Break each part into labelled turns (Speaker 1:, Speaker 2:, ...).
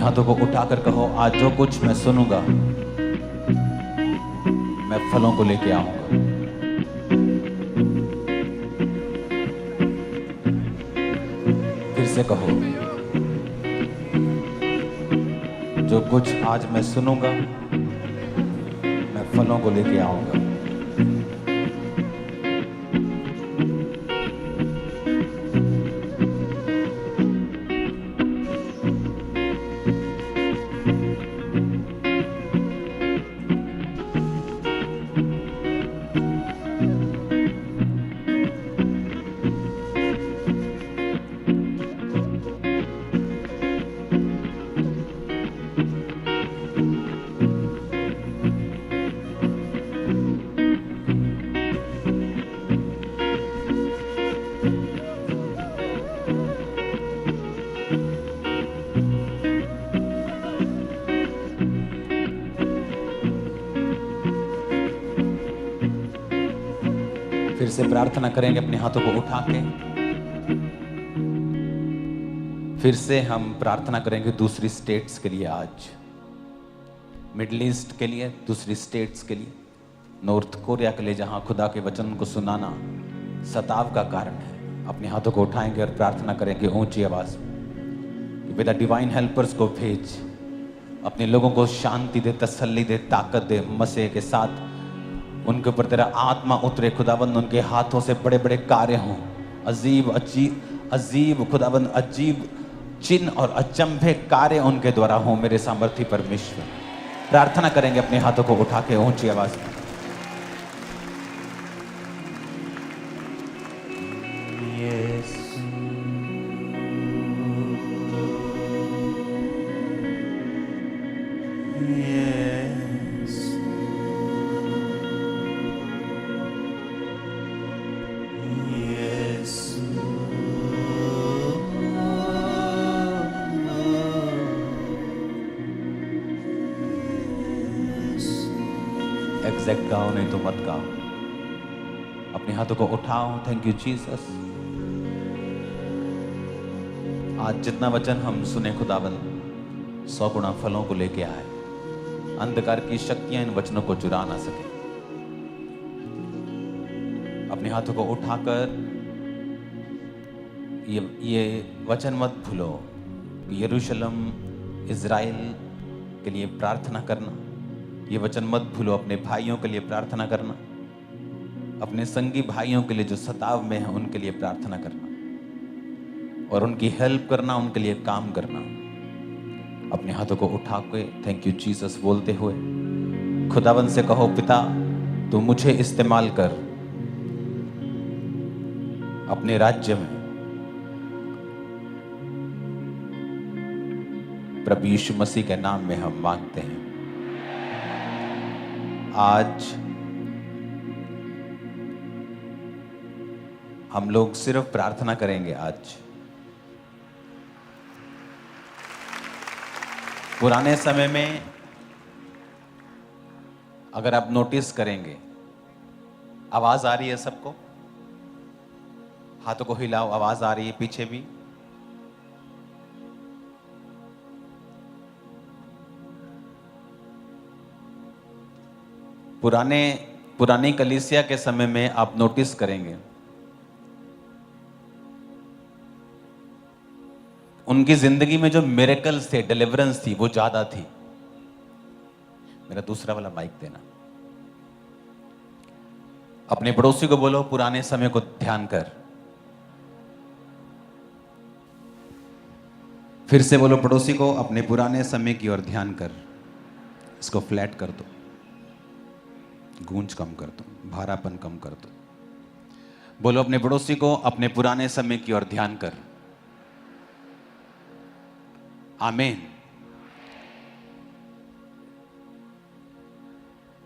Speaker 1: हाथों को उठाकर कहो, आज जो कुछ मैं सुनूंगा मैं फलों को लेके आऊंगा। फिर से कहो, जो कुछ आज मैं सुनूंगा मैं फलों को लेके आऊंगा। फिर से प्रार्थना करेंगे अपने हाथों को उठा के। फिर से हम प्रार्थना करेंगे दूसरी स्टेट्स के लिए, आज मिडिल ईस्ट के लिए, दूसरी स्टेट्स के लिए, नॉर्थ कोरिया के लिए, जहां खुदा के वचन को सुनाना सताव का कारण है। अपने हाथों को उठाएंगे और प्रार्थना करेंगे ऊंची आवाज में, विद डिवाइन हेल्पर्स को भेज, अपने लोगों को शांति दे, तसल्ली दे, ताकत दे। मसीह के साथ उनके ऊपर तेरा आत्मा उतरे खुदाबंद, उनके हाथों से बड़े बड़े कार्य हों, अजीब खुदाबंद, अजीब चिन्ह और अचंभे कार्य उनके द्वारा हों। मेरे सामर्थ्य परमेश्वर, प्रार्थना करेंगे अपने हाथों को उठा के ऊंची आवाज में। एग्जैक्ट गाओ, नहीं तो मत गाओ। अपने हाथों को उठाओ। Thank you Jesus. आज जितना वचन हम सुने खुदाबंद 100 गुना फलों को लेके आए। अंधकार की शक्तियां इन वचनों को चुरा ना सके। अपने हाथों को उठाकर ये वचन मत भूलो कि यरूशलेम इज़राइल के लिए प्रार्थना करना। ये वचन मत भूलो अपने भाइयों के लिए प्रार्थना करना, अपने संगी भाइयों के लिए जो सताव में है उनके लिए प्रार्थना करना और उनकी हेल्प करना, उनके लिए काम करना। अपने हाथों को उठा के थैंक यू जीसस बोलते हुए खुदावन से कहो, पिता तू मुझे इस्तेमाल कर अपने राज्य में। प्रभु यीशु मसीह के नाम में हम मांगते हैं। आज हम लोग सिर्फ प्रार्थना करेंगे। आज पुराने समय में अगर आप नोटिस करेंगे, आवाज आ रही है सबको? हाथों को हिलाओ, आवाज आ रही है पीछे भी? पुरानी कलीसिया के समय में आप नोटिस करेंगे उनकी जिंदगी में जो मिरेकल्स थे, डिलीवरेंस थी, वो ज्यादा थी। मेरा दूसरा वाला माइक देना। अपने पड़ोसी को बोलो, पुराने समय को ध्यान कर। फिर से बोलो पड़ोसी को, अपने पुराने समय की ओर ध्यान कर। इसको फ्लैट कर दो, गूंज कम कर दो, भारापन कम कर दो। बोलो अपने पड़ोसी को, अपने पुराने समय की ओर ध्यान कर। आमीन।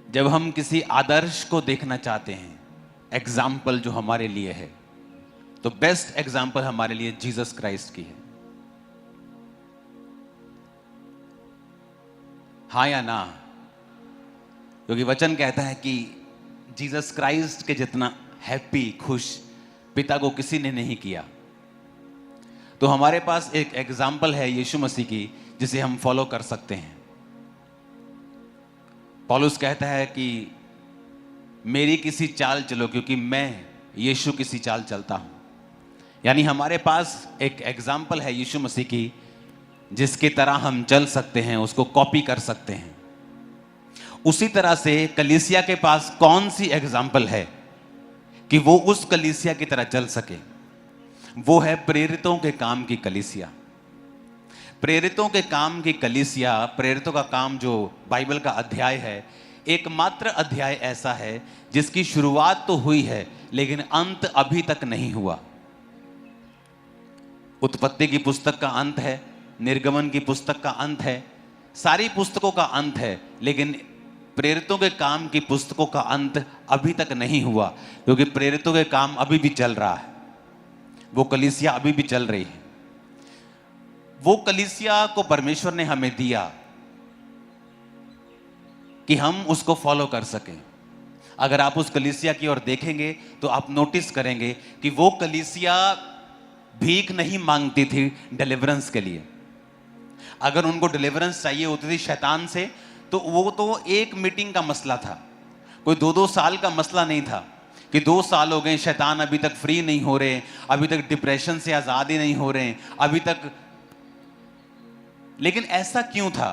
Speaker 1: जब हम किसी आदर्श को देखना चाहते हैं, एग्जाम्पल जो हमारे लिए है, तो बेस्ट एग्जाम्पल हमारे लिए जीसस क्राइस्ट की है। हाँ या ना? क्योंकि वचन कहता है कि जीसस क्राइस्ट के जितना हैप्पी, खुश पिता को किसी ने नहीं किया। तो हमारे पास एक एग्जाम्पल है यीशु मसीह की, जिसे हम फॉलो कर सकते हैं। पौलुस कहता है कि मेरी किसी चाल चलो क्योंकि मैं यीशु किसी चाल चलता हूं। यानी हमारे पास एक एग्जाम्पल है यीशु मसीह की, जिसकी तरह हम चल सकते हैं, उसको कॉपी कर सकते हैं। उसी तरह से कलीसिया के पास कौन सी एग्जाम्पल है कि वो उस कलीसिया की तरह चल सके? वो है प्रेरितों के काम की कलीसिया। प्रेरितों के काम की कलीसिया, प्रेरितों का काम जो बाइबल का अध्याय है, एकमात्र अध्याय ऐसा है जिसकी शुरुआत तो हुई है लेकिन अंत अभी तक नहीं हुआ। उत्पत्ति की पुस्तक का अंत है, निर्गमन की पुस्तक का अंत है, सारी पुस्तकों का अंत है, लेकिन प्रेरितों के काम की पुस्तकों का अंत अभी तक नहीं हुआ, क्योंकि प्रेरितों के काम अभी भी चल रहा है। वो कलीसिया अभी भी चल रही है। वो कलीसिया को परमेश्वर ने हमें दिया कि हम उसको फॉलो कर सकें। अगर आप उस कलीसिया की ओर देखेंगे तो आप नोटिस करेंगे कि वो कलीसिया भीख नहीं मांगती थी डिलीवरेंस के लिए। अगर उनको डिलीवरेंस चाहिए होती थी शैतान से, तो वो तो एक मीटिंग का मसला था, कोई 2-2 साल का मसला नहीं था कि 2 साल हो गए, शैतान अभी तक फ्री नहीं हो रहे, अभी तक डिप्रेशन से आजाद ही नहीं हो रहे, अभी तक। लेकिन ऐसा क्यों था?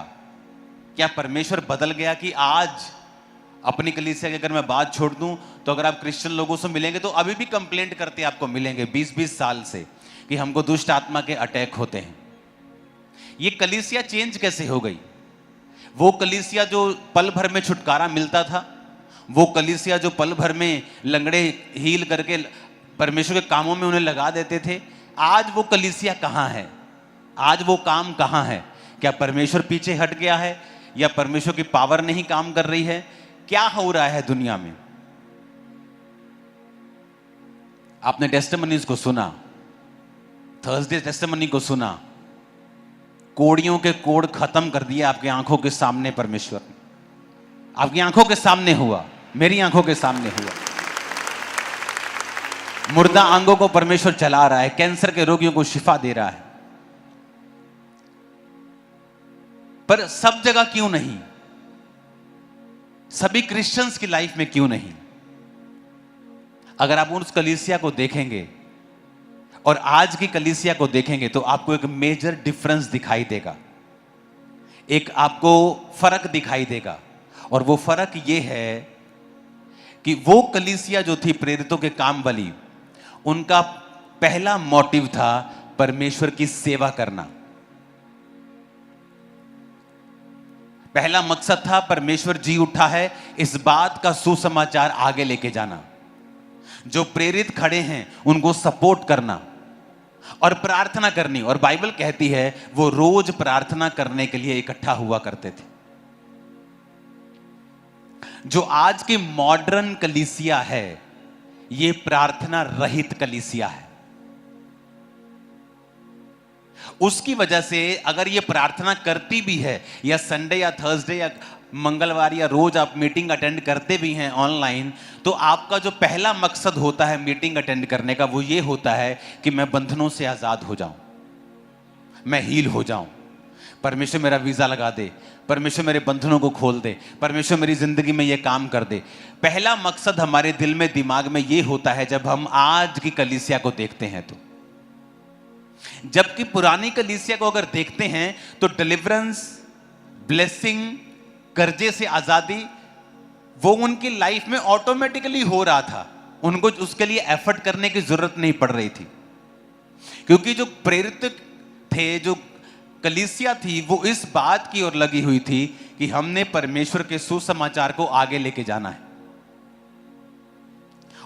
Speaker 1: क्या परमेश्वर बदल गया कि आज अपनी कलीसिया की अगर मैं बात छोड़ दूं तो अगर आप क्रिश्चियन लोगों से मिलेंगे तो अभी भी कंप्लेंट करते आपको मिलेंगे 20-20 साल से कि हमको दुष्ट आत्मा के अटैक होते हैं। ये कलीसिया चेंज कैसे हो गई? वो कलीसिया जो पल भर में छुटकारा मिलता था, वो कलीसिया जो पल भर में लंगड़े हील करके परमेश्वर के कामों में उन्हें लगा देते थे, आज वो कलीसिया कहाँ है? आज वो काम कहाँ है? क्या परमेश्वर पीछे हट गया है या परमेश्वर की पावर नहीं काम कर रही है? क्या हो रहा है दुनिया में? आपने टेस्टिमनीज को सुना, थर्सडे टेस्टिमनी को सुना, कोड़ियों के कोड़ खत्म कर दिए आपकी आंखों के सामने। परमेश्वर आपकी आंखों के सामने हुआ, मेरी आंखों के सामने हुआ। मुर्दा अंगों को परमेश्वर चला रहा है, कैंसर के रोगियों को शिफा दे रहा है। पर सब जगह क्यों नहीं? सभी क्रिश्चियंस की लाइफ में क्यों नहीं? अगर आप उस कलीसिया को देखेंगे और आज की कलीसिया को देखेंगे तो आपको एक मेजर डिफरेंस दिखाई देगा, एक आपको फर्क दिखाई देगा। और वो फर्क ये है कि वो कलीसिया जो थी प्रेरितों के काम वाली, उनका पहला मोटिव था परमेश्वर की सेवा करना। पहला मकसद था परमेश्वर जी उठा है, इस बात का सुसमाचार आगे लेके जाना, जो प्रेरित खड़े हैं उनको सपोर्ट करना और प्रार्थना करनी। और बाइबल कहती है वो रोज प्रार्थना करने के लिए इकट्ठा हुआ करते थे। जो आज की मॉडर्न कलीसिया है, ये प्रार्थना रहित कलीसिया है। उसकी वजह से अगर ये प्रार्थना करती भी है, या संडे या थर्सडे या मंगलवार या रोज आप मीटिंग अटेंड करते भी हैं ऑनलाइन, तो आपका जो पहला मकसद होता है मीटिंग अटेंड करने का, वो ये होता है कि मैं बंधनों से आजाद हो जाऊं, मैं हील हो जाऊं, परमेश्वर मेरा वीजा लगा दे, परमेश्वर मेरे बंधनों को खोल दे, परमेश्वर मेरी जिंदगी में ये काम कर दे। पहला मकसद हमारे दिल में, दिमाग में ये होता है जब हम आज की कलीसिया को देखते हैं तो। जबकि पुरानी कलीसिया को अगर देखते हैं तो डिलीवरेंस, ब्लेसिंग, कर्जे से आजादी, वो उनकी लाइफ में ऑटोमेटिकली हो रहा था। उनको उसके लिए एफर्ट करने की जरूरत नहीं पड़ रही थी, क्योंकि जो प्रेरित थे, जो कलीसिया थी, वो इस बात की ओर लगी हुई थी कि हमने परमेश्वर के सुसमाचार को आगे लेके जाना है।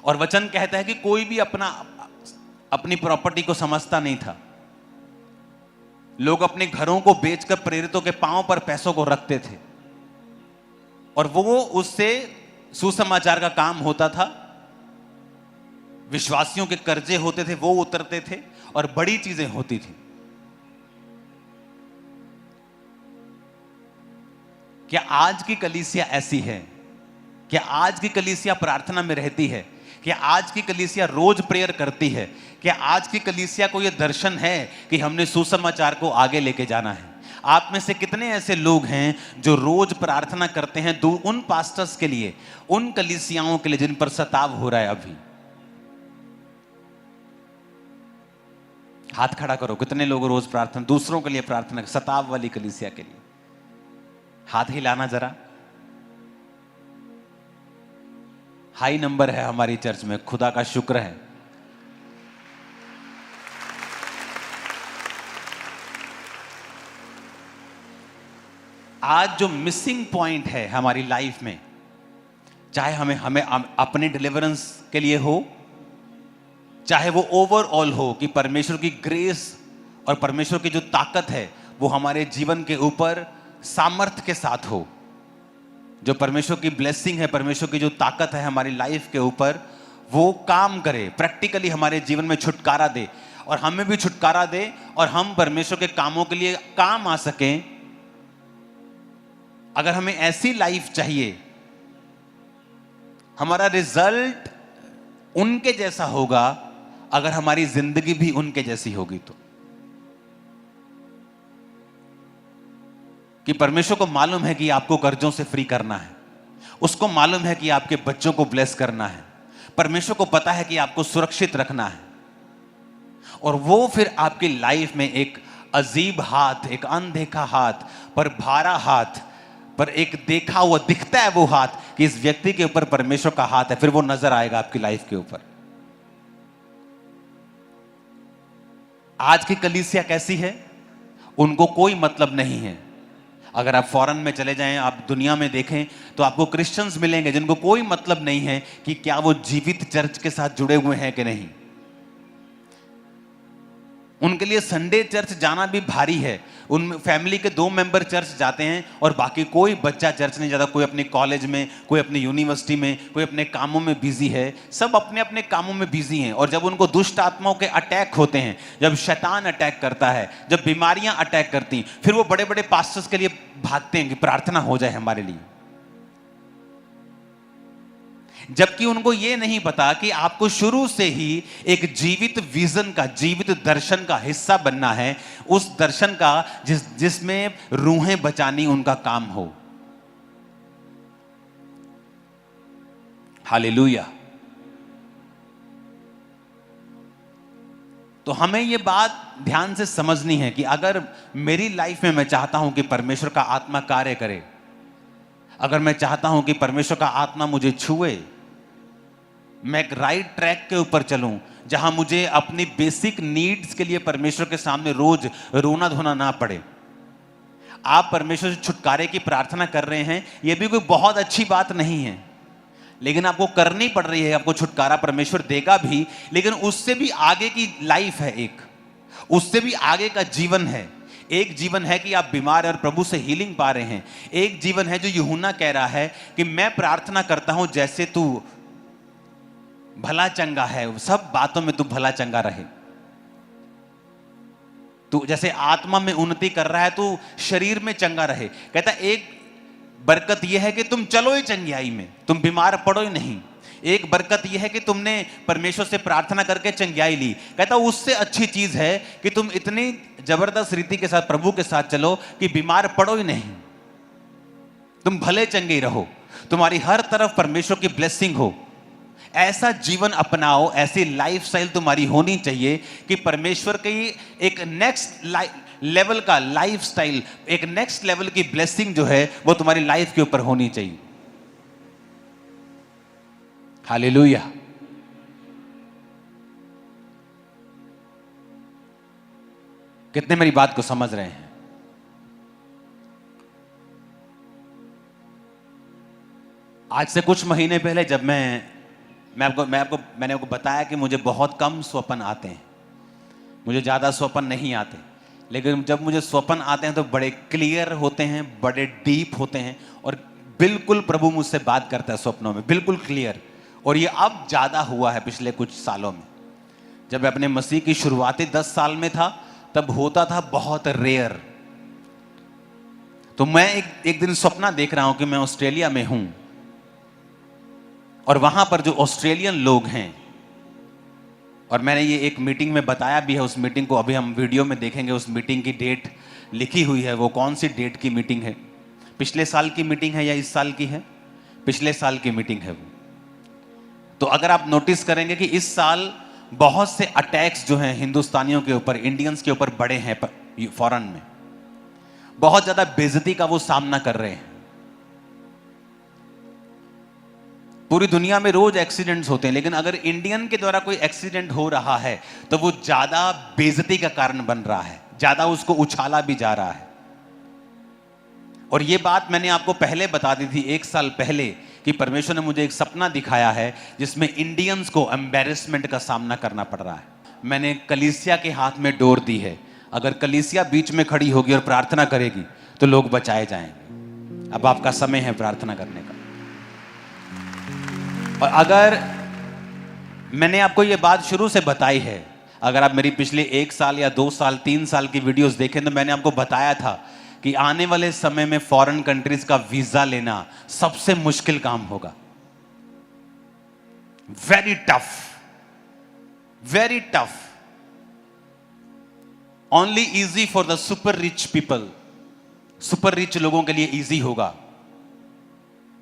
Speaker 1: और वचन कहता है कि कोई भी अपनी प्रॉपर्टी को समझता नहीं था। लोग अपने घरों को बेचकर प्रेरितों के पांव पर पैसों को रखते थे, और वो उससे सुसमाचार का काम होता था। विश्वासियों के कर्जे होते थे, वो उतरते थे, और बड़ी चीजें होती थी। क्या आज की कलीसिया ऐसी है? क्या आज की कलीसिया प्रार्थना में रहती है? क्या आज की कलीसिया रोज प्रेयर करती है? क्या आज की कलीसिया को यह दर्शन है कि हमने सुसमाचार को आगे लेके जाना है? आप में से कितने ऐसे लोग हैं जो रोज प्रार्थना करते हैं उन पास्टर्स के लिए, उन कलीसियाओं के लिए जिन पर सताव हो रहा है? अभी हाथ खड़ा करो। कितने लोग रोज प्रार्थना, दूसरों के लिए प्रार्थना, सताव वाली कलीसिया के लिए? हाथ हिलाना जरा। हाई नंबर है हमारी चर्च में, खुदा का शुक्र है। आज जो मिसिंग पॉइंट है हमारी लाइफ में, चाहे हमें अपने डिलीवरेंस के लिए हो, चाहे वो ओवरऑल हो कि परमेश्वर की ग्रेस और परमेश्वर की जो ताकत है वो हमारे जीवन के ऊपर सामर्थ्य के साथ हो, जो परमेश्वर की ब्लेसिंग है, परमेश्वर की जो ताकत है हमारी लाइफ के ऊपर, वो काम करे, प्रैक्टिकली हमारे जीवन में छुटकारा दे और हमें भी छुटकारा दे और हम परमेश्वर के कामों के लिए काम आ सकें। अगर हमें ऐसी लाइफ चाहिए, हमारा रिजल्ट उनके जैसा होगा अगर हमारी जिंदगी भी उनके जैसी होगी तो। कि परमेश्वर को मालूम है कि आपको कर्जों से फ्री करना है, उसको मालूम है कि आपके बच्चों को ब्लेस करना है, परमेश्वर को पता है कि आपको सुरक्षित रखना है, और वो फिर आपकी लाइफ में एक अजीब हाथ, एक अनदेखा हाथ पर भारा हाथ पर एक देखा हुआ दिखता है वो हाथ कि इस व्यक्ति के ऊपर परमेश्वर का हाथ है, फिर वो नजर आएगा आपकी लाइफ के ऊपर। आज की कलीसिया कैसी है? उनको कोई मतलब नहीं है। अगर आप फॉरेन में चले जाएं, आप दुनिया में देखें तो आपको क्रिश्चियंस मिलेंगे जिनको कोई मतलब नहीं है कि क्या वो जीवित चर्च के साथ जुड़े हुए हैं कि नहीं। उनके लिए संडे चर्च जाना भी भारी है। उन फैमिली के 2 मेंबर चर्च जाते हैं और बाकी कोई बच्चा चर्च नहीं जाता। कोई अपने कॉलेज में, कोई अपनी यूनिवर्सिटी में, कोई अपने कामों में बिजी है। सब अपने अपने कामों में बिजी हैं। और जब उनको दुष्ट आत्माओं के अटैक होते हैं, जब शैतान अटैक करता है, जब बीमारियां अटैक करती, फिर वो बड़े बड़े पास्टर्स के लिए भागते हैं कि प्रार्थना हो जाए हमारे लिए। जबकि उनको यह नहीं पता कि आपको शुरू से ही एक जीवित विजन का, जीवित दर्शन का हिस्सा बनना है, उस दर्शन का जिसमें रूहें बचानी उनका काम हो। हालेलुया। तो हमें यह बात ध्यान से समझनी है कि अगर मेरी लाइफ में मैं चाहता हूं कि परमेश्वर का आत्मा कार्य करे, अगर मैं चाहता हूं कि परमेश्वर का आत्मा मुझे छुए, मैं एक राइट ट्रैक के ऊपर चलूं जहां मुझे अपनी बेसिक नीड्स के लिए परमेश्वर के सामने रोज रोना धोना ना पड़े। आप परमेश्वर से छुटकारे की प्रार्थना कर रहे हैं, यह भी कोई बहुत अच्छी बात नहीं है, लेकिन आपको करनी पड़ रही है। आपको छुटकारा परमेश्वर देगा भी, लेकिन उससे भी आगे की लाइफ है, एक उससे भी आगे का जीवन है। एक जीवन है कि आप बीमार और प्रभु से हीलिंग पा रहे हैं। एक जीवन है जो यूहन्ना कह रहा है कि मैं प्रार्थना करता हूं जैसे तू भला चंगा है, सब बातों में तू भला चंगा रहे। तू जैसे आत्मा में उन्नति कर रहा है, तू शरीर में चंगा रहे। कहता एक बरकत यह है कि तुम चलो ही चंगियाई में, तुम बीमार पड़ो ही नहीं। एक बरकत यह है कि तुमने परमेश्वर से प्रार्थना करके चंगियाई ली। कहता उससे अच्छी चीज है कि तुम इतनी जबरदस्त रीति के साथ प्रभु के साथ चलो कि बीमार पड़ो ही नहीं, तुम भले चंगे ही रहो, तुम्हारी हर तरफ परमेश्वर की ब्लेसिंग हो। ऐसा जीवन अपनाओ, ऐसी लाइफस्टाइल तुम्हारी होनी चाहिए कि परमेश्वर की एक नेक्स्ट लेवल का लाइफस्टाइल, एक नेक्स्ट लेवल की ब्लेसिंग जो है वो तुम्हारी लाइफ के ऊपर होनी चाहिए। हालेलुया। कितने मेरी बात को समझ रहे हैं? आज से कुछ महीने पहले जब मैंने आपको बताया कि मुझे बहुत कम स्वप्न आते हैं, मुझे ज़्यादा स्वप्न नहीं आते, लेकिन जब मुझे स्वप्न आते हैं तो बड़े क्लियर होते हैं, बड़े डीप होते हैं और बिल्कुल प्रभु मुझसे बात करता है स्वप्नों में, बिल्कुल क्लियर। और ये अब ज़्यादा हुआ है पिछले कुछ सालों में। जब मैं अपने मसीह की शुरुआती 10 साल में था तब होता था बहुत रेयर। तो मैं एक दिन सपना देख रहा हूं कि मैं ऑस्ट्रेलिया में हूं और वहां पर जो ऑस्ट्रेलियन लोग हैं, और मैंने ये एक मीटिंग में बताया भी है, उस मीटिंग को अभी हम वीडियो में देखेंगे, उस मीटिंग की डेट लिखी हुई है वो कौन सी डेट की मीटिंग है, पिछले साल की मीटिंग है या इस साल की है, पिछले साल की मीटिंग है वो। तो अगर आप नोटिस करेंगे कि इस साल बहुत से अटैक्स जो हैं हिंदुस्तानियों के ऊपर, इंडियंस के ऊपर बढ़े हैं, फॉरेन में बहुत ज्यादा बेइज्जती का वो सामना कर रहे हैं। पूरी दुनिया में रोज एक्सीडेंट्स होते हैं, लेकिन अगर इंडियन के द्वारा कोई एक्सीडेंट हो रहा है तो वो ज्यादा बेइज्जती का कारण बन रहा है, ज्यादा उसको उछाला भी जा रहा है। और ये बात मैंने आपको पहले बता दी थी, 1 साल पहले, कि परमेश्वर ने मुझे एक सपना दिखाया है जिसमें इंडियंस को एम्बैरेसमेंट का सामना करना पड़ रहा है। मैंने कलीसिया के हाथ में डोर दी है, अगर कलीसिया बीच में खड़ी होगी और प्रार्थना करेगी तो लोग बचाए जाएंगे। अब आपका समय है प्रार्थना करने का। और अगर मैंने आपको ये बात शुरू से बताई है, अगर आप मेरी पिछले 1 साल या 2 साल 3 साल की वीडियोस देखें तो मैंने आपको बताया था कि आने वाले समय में फॉरेन कंट्रीज का वीजा लेना सबसे मुश्किल काम होगा। Very tough, very tough. Only easy for the super rich people. Super rich लोगों के लिए इजी होगा,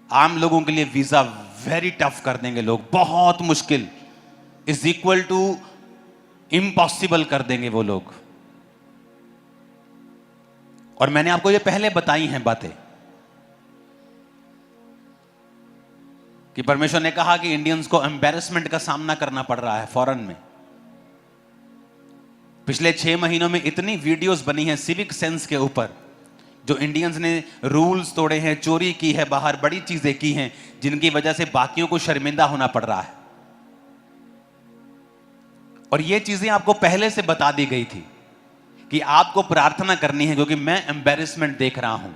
Speaker 1: आम लोगों के लिए वीजा वेरी टफ कर देंगे लोग, बहुत मुश्किल, इज इक्वल टू इम्पॉसिबल कर देंगे वो लोग। और मैंने आपको ये पहले बताई हैं बातें कि परमेश्वर ने कहा कि इंडियंस को एम्बैरेसमेंट का सामना करना पड़ रहा है फॉरेन में। पिछले 6 महीनों में इतनी वीडियोस बनी हैं सिविक सेंस के ऊपर, जो इंडियंस ने रूल्स तोड़े हैं, चोरी की है बाहर, बड़ी चीजें की हैं, जिनकी वजह से बाकियों को शर्मिंदा होना पड़ रहा है। और ये चीजें आपको पहले से बता दी गई थी कि आपको प्रार्थना करनी है, क्योंकि मैं एम्बैरेसमेंट देख रहा हूं।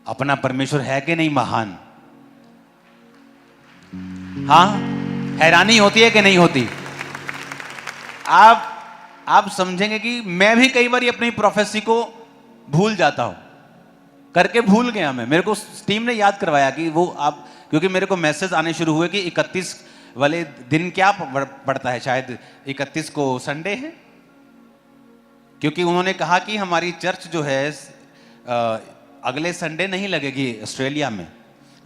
Speaker 1: अपना परमेश्वर है कि नहीं महान? हां, हैरानी होती है कि नहीं होती? आप समझेंगे कि मैं भी कई बार अपनी प्रोफेसी को भूल जाता हूं, करके भूल गया मैं। मेरे को टीम ने याद करवाया कि वो आप, क्योंकि मेरे को मैसेज आने शुरू हुए कि 31 वाले दिन क्या पड़ता है, शायद 31 को संडे है, क्योंकि उन्होंने कहा कि हमारी चर्च जो है अगले संडे नहीं लगेगी ऑस्ट्रेलिया में,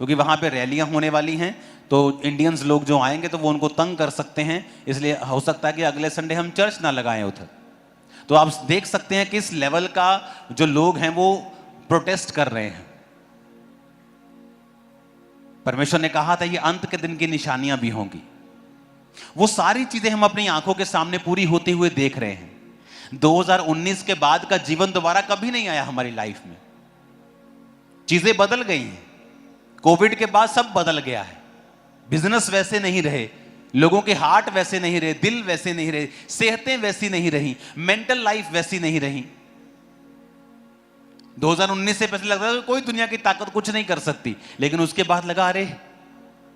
Speaker 1: क्योंकि वहां पे रैलियां होने वाली हैं, तो इंडियंस लोग जो आएंगे तो वो उनको तंग कर सकते हैं, इसलिए हो सकता है कि अगले संडे हम चर्च ना लगाएं उधर। तो आप देख सकते हैं किस लेवल का जो लोग हैं वो प्रोटेस्ट कर रहे हैं। परमेश्वर ने कहा था ये अंत के दिन की निशानियां भी होंगी। वो सारी चीजें हम अपनी आंखों के सामने पूरी होते हुए देख रहे हैं। 2019 के बाद का जीवन दोबारा कभी नहीं आया हमारी लाइफ में। चीजें बदल गई हैं, कोविड के बाद सब बदल गया है। बिजनेस वैसे नहीं रहे, लोगों के हार्ट वैसे नहीं रहे, दिल वैसे नहीं रहे, सेहतें वैसी नहीं रही, मेंटल लाइफ वैसी नहीं रही। 2019 से पहले लगता था कोई दुनिया की ताकत कुछ नहीं कर सकती, लेकिन उसके बाद लगा अरे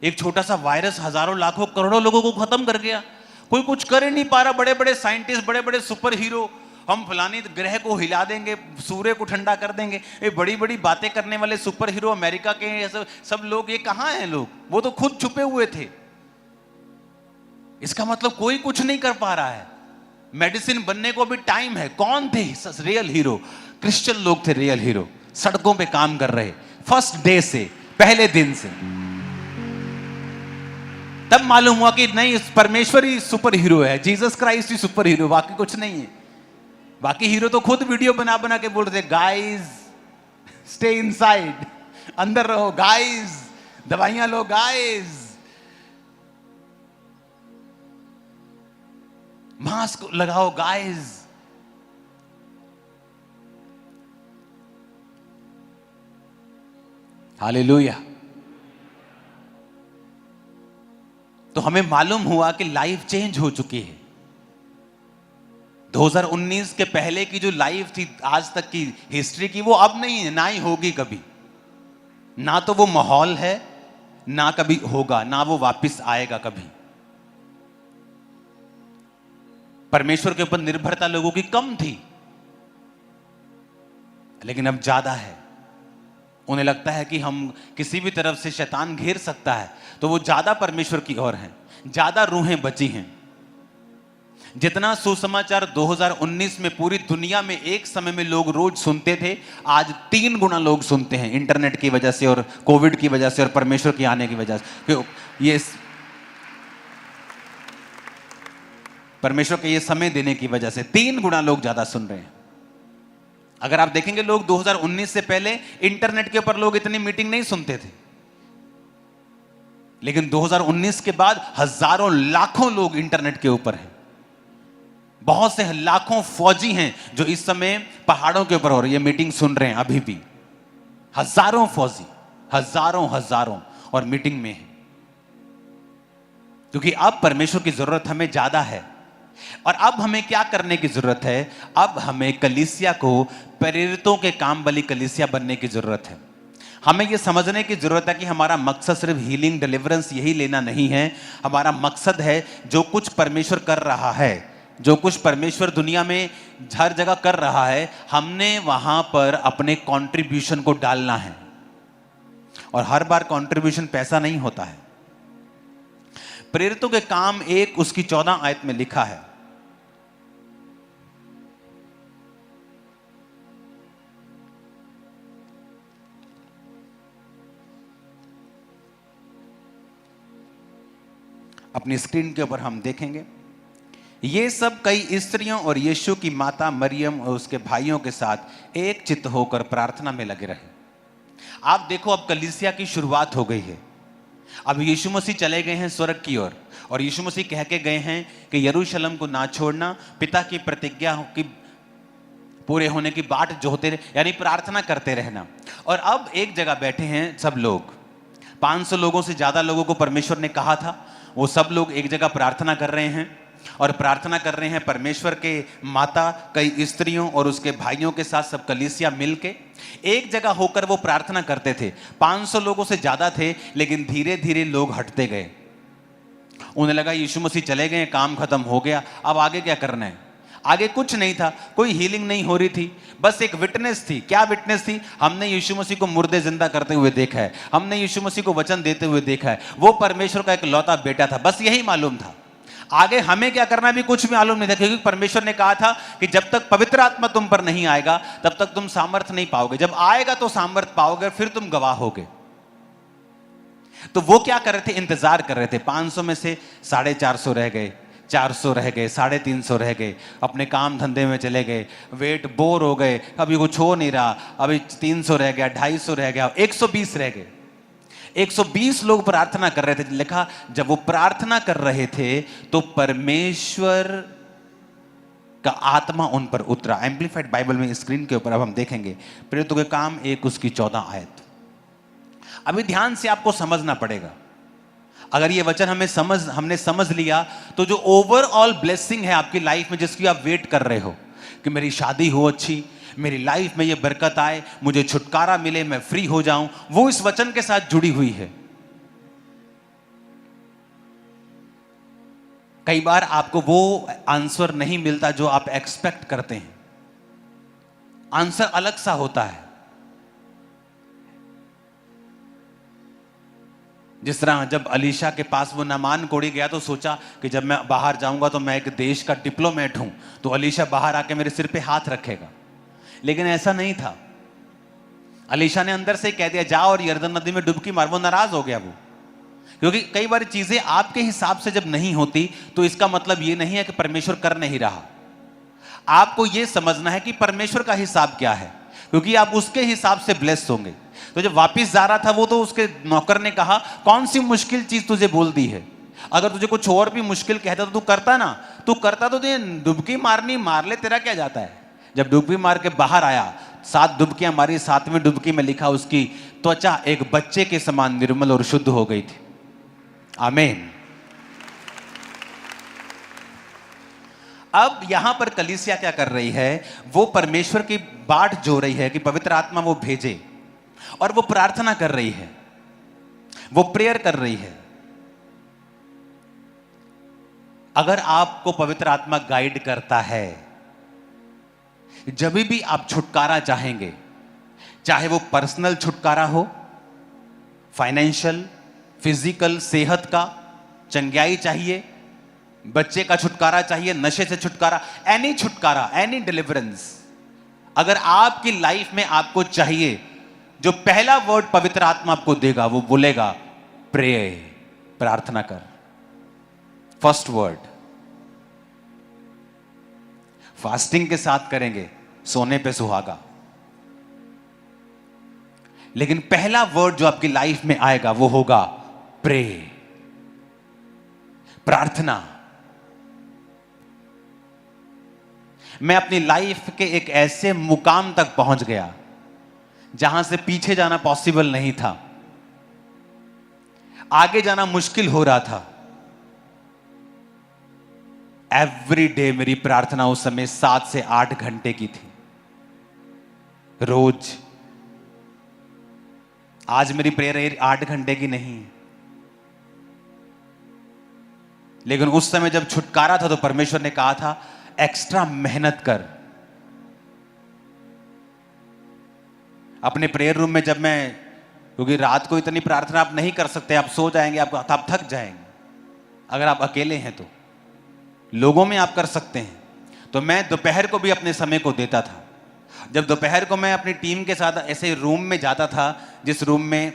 Speaker 1: एक छोटा सा वायरस हजारों लाखों करोड़ों लोगों को खत्म कर गया, कोई कुछ कर ही नहीं पा रहा। बड़े बड़े साइंटिस्ट, बड़े बड़े सुपर हीरो, हम फलानी ग्रह को हिला देंगे, सूर्य को ठंडा कर देंगे, ये बड़ी बड़ी बातें करने वाले सुपर हीरो अमेरिका के सब लोग, ये कहां हैं लोग? वो तो खुद छुपे हुए थे। इसका मतलब कोई कुछ नहीं कर पा रहा है। मेडिसिन बनने को भी टाइम है। कौन थे रियल हीरो? क्रिश्चियन लोग थे रियल हीरो, सड़कों पे काम कर रहे फर्स्ट डे से, पहले दिन से। तब मालूम हुआ कि नहीं, परमेश्वर ही सुपर हीरो है, जीसस क्राइस्ट ही सुपर हीरो, बाकी कुछ नहीं है। बाकी हीरो तो खुद वीडियो बना बना के बोल रहे थे गाइस स्टे इनसाइड, अंदर रहो गाइस, दवाइयां लो गाइस, मास्क लगाओ गाइस। हालेलुया। तो हमें मालूम हुआ कि लाइफ चेंज हो चुकी है। 2019 के पहले की जो लाइफ थी आज तक की हिस्ट्री की, वो अब नहीं है, ना ही होगी कभी। ना तो वो माहौल है, ना कभी होगा, ना वो वापस आएगा कभी। परमेश्वर के ऊपर निर्भरता लोगों की कम थी, लेकिन अब ज्यादा है। उन्हें लगता है कि हम किसी भी तरफ से शैतान घेर सकता है, तो वो ज्यादा परमेश्वर की ओर हैं, ज्यादा रूहें बची हैं। जितना सुसमाचार 2019 में पूरी दुनिया में एक समय में लोग रोज सुनते थे, आज 3 गुना लोग सुनते हैं, इंटरनेट की वजह से और कोविड की वजह से और परमेश्वर के आने की वजह से। ये परमेश्वर के ये समय देने की वजह से 3 गुना लोग ज्यादा सुन रहे हैं। अगर आप देखेंगे, लोग 2019 से पहले इंटरनेट के ऊपर लोग इतनी मीटिंग नहीं सुनते थे, लेकिन 2019 के बाद हजारों लाखों लोग इंटरनेट के ऊपर हैं। बहुत से लाखों फौजी हैं जो इस समय पहाड़ों के ऊपर हो रही है मीटिंग सुन रहे हैं, अभी भी हजारों फौजी, हजारों और मीटिंग में हैं, क्योंकि अब परमेश्वर की जरूरत हमें ज्यादा है। और अब हमें क्या करने की जरूरत है? अब हमें कलीसिया को प्रेरितों के काम वाली कलीसिया बनने की जरूरत है। हमें यह समझने की जरूरत है कि हमारा मकसद सिर्फ हीलिंग, डिलीवरेंस यही लेना नहीं है। हमारा मकसद है जो कुछ परमेश्वर कर रहा है, जो कुछ परमेश्वर दुनिया में हर जगह कर रहा है, हमने वहां पर अपने कंट्रीब्यूशन को डालना है। और हर बार कंट्रीब्यूशन पैसा नहीं होता है। प्रेरितों के काम 1 उसकी 14 आयत में लिखा है, अपनी स्क्रीन के ऊपर हम देखेंगे। ये सब कई स्त्रियों और यीशु की माता मरियम और उसके भाइयों के साथ एक चित्त होकर प्रार्थना में लगे रहे। आप देखो, अब कलीसिया की शुरुआत हो गई है। अब यीशु मसीह चले गए हैं स्वर्ग की ओर, और यीशु मसीह कह के गए हैं कि यरूशलेम को ना छोड़ना, पिता की प्रतिज्ञा की पूरे होने की बाट जोहते रहे, यानी प्रार्थना करते रहना। और अब एक जगह बैठे हैं सब लोग, 500 लोगों से ज्यादा लोगों को परमेश्वर ने कहा था, वो सब लोग एक जगह प्रार्थना कर रहे हैं। और प्रार्थना कर रहे हैं परमेश्वर के माता, कई स्त्रियों और उसके भाइयों के साथ सब कलीसिया मिलके एक जगह होकर वो प्रार्थना करते थे। 500 लोगों से ज्यादा थे, लेकिन धीरे धीरे लोग हटते गए। उन्हें लगा यीशु मसीह चले गए, काम खत्म हो गया, अब आगे क्या करना है? आगे कुछ नहीं था, कोई हीलिंग नहीं हो रही थी, बस एक विटनेस थी। क्या विटनेस थी? हमने यीशु मसीह को मुर्दे जिंदा करते हुए देखा है, हमने यीशु मसीह को वचन देते हुए देखा है, वो परमेश्वर का एक लौता बेटा था, बस यही मालूम था। आगे हमें क्या करना भी कुछ भी मालूम नहीं था, क्योंकि परमेश्वर ने कहा था कि जब तक पवित्र आत्मा तुम पर नहीं आएगा तब तक तुम सामर्थ नहीं पाओगे, जब आएगा तो सामर्थ पाओगे, फिर तुम गवाह होगे। तो वो क्या कर रहे थे? इंतजार कर रहे थे। 500 में से 450 रह गए, 400 रह गए, 350 रह गए, अपने काम धंधे में चले गए, वेट बोर हो गए, अभी कुछ हो नहीं रहा, अभी 300 रह गया, 250 रह गया, 120 रह गए। 120 लोग प्रार्थना कर रहे थे। लिखा, जब वो प्रार्थना कर रहे थे तो परमेश्वर का आत्मा उन पर उतरा। एम्प्लीफाइड बाइबल में स्क्रीन के ऊपर अब हम देखेंगे, प्रेरितों के काम 1 उसकी 14 आयत। अभी ध्यान से आपको समझना पड़ेगा। अगर ये वचन हमने समझ लिया तो जो ओवरऑल ब्लेसिंग है आपकी लाइफ में, जिसकी आप वेट कर रहे हो कि मेरी शादी हो अच्छी, मेरी लाइफ में ये बरकत आए, मुझे छुटकारा मिले, मैं फ्री हो जाऊं, वो इस वचन के साथ जुड़ी हुई है। कई बार आपको वो आंसर नहीं मिलता जो आप एक्सपेक्ट करते हैं, आंसर अलग सा होता है। जिस तरह जब अलीशा के पास वो नामान कोड़ी गया तो सोचा कि जब मैं बाहर जाऊंगा तो मैं एक देश का डिप्लोमेट हूं, तो अलीशा बाहर आके मेरे सिर पे हाथ रखेगा, लेकिन ऐसा नहीं था। अलीशा ने अंदर से कह दिया, जा और यर्दन नदी में डुबकी मार। वो नाराज हो गया वो, क्योंकि कई बार चीजें आपके हिसाब से जब नहीं होती तो इसका मतलब ये नहीं है कि परमेश्वर कर नहीं रहा। आपको यह समझना है कि परमेश्वर का हिसाब क्या है, क्योंकि आप उसके हिसाब से ब्लेस होंगे। तो जब वापिस जा रहा था वो, तो उसके नौकर ने कहा, कौन सी मुश्किल चीज तुझे बोल दी है? अगर तुझे कुछ और भी मुश्किल कहता तो तू करता ना, तू करता तो तुझे डुबकी मारनी मार ले, तेरा क्या जाता है। जब डुबकी मार के बाहर आया, 7 डुबकियां मारी, 7वीं डुबकी में लिखा उसकी त्वचा एक बच्चे के समान निर्मल और शुद्ध हो गई थी। आमीन। अब यहां पर कलीसिया क्या कर रही है? वो परमेश्वर की बाट जो रही है कि पवित्र आत्मा वो भेजे, और वो प्रार्थना कर रही है, वो प्रेयर कर रही है। अगर आपको पवित्र आत्मा गाइड करता है, जब भी आप छुटकारा चाहेंगे, चाहे वो पर्सनल छुटकारा हो, फाइनेंशियल, फिजिकल, सेहत का चंगाई चाहिए, बच्चे का छुटकारा चाहिए, नशे से छुटकारा, एनी छुटकारा, एनी डिलीवरेंस अगर आपकी लाइफ में आपको चाहिए, जो पहला वर्ड पवित्र आत्मा आपको देगा वो बोलेगा प्रे, प्रार्थना कर। फर्स्ट वर्ड फास्टिंग के साथ करेंगे, सोने पे सुहागा, लेकिन पहला वर्ड जो आपकी लाइफ में आएगा वो होगा प्रे, प्रार्थना। मैं अपनी लाइफ के एक ऐसे मुकाम तक पहुंच गया जहां से पीछे जाना पॉसिबल नहीं था, आगे जाना मुश्किल हो रहा था। एवरी डे मेरी प्रार्थना उस समय 7 से 8 घंटे की थी, रोज। आज मेरी प्रेयर 8 घंटे की नहीं है, लेकिन उस समय जब छुटकारा था तो परमेश्वर ने कहा था एक्स्ट्रा मेहनत कर। अपने प्रेयर रूम में जब मैं, क्योंकि रात को इतनी प्रार्थना आप नहीं कर सकते, आप सो जाएंगे, आप थक जाएंगे। अगर आप अकेले हैं तो लोगों में आप कर सकते हैं, तो मैं दोपहर को भी अपने समय को देता था। जब दोपहर को मैं अपनी टीम के साथ ऐसे रूम में जाता था, जिस रूम में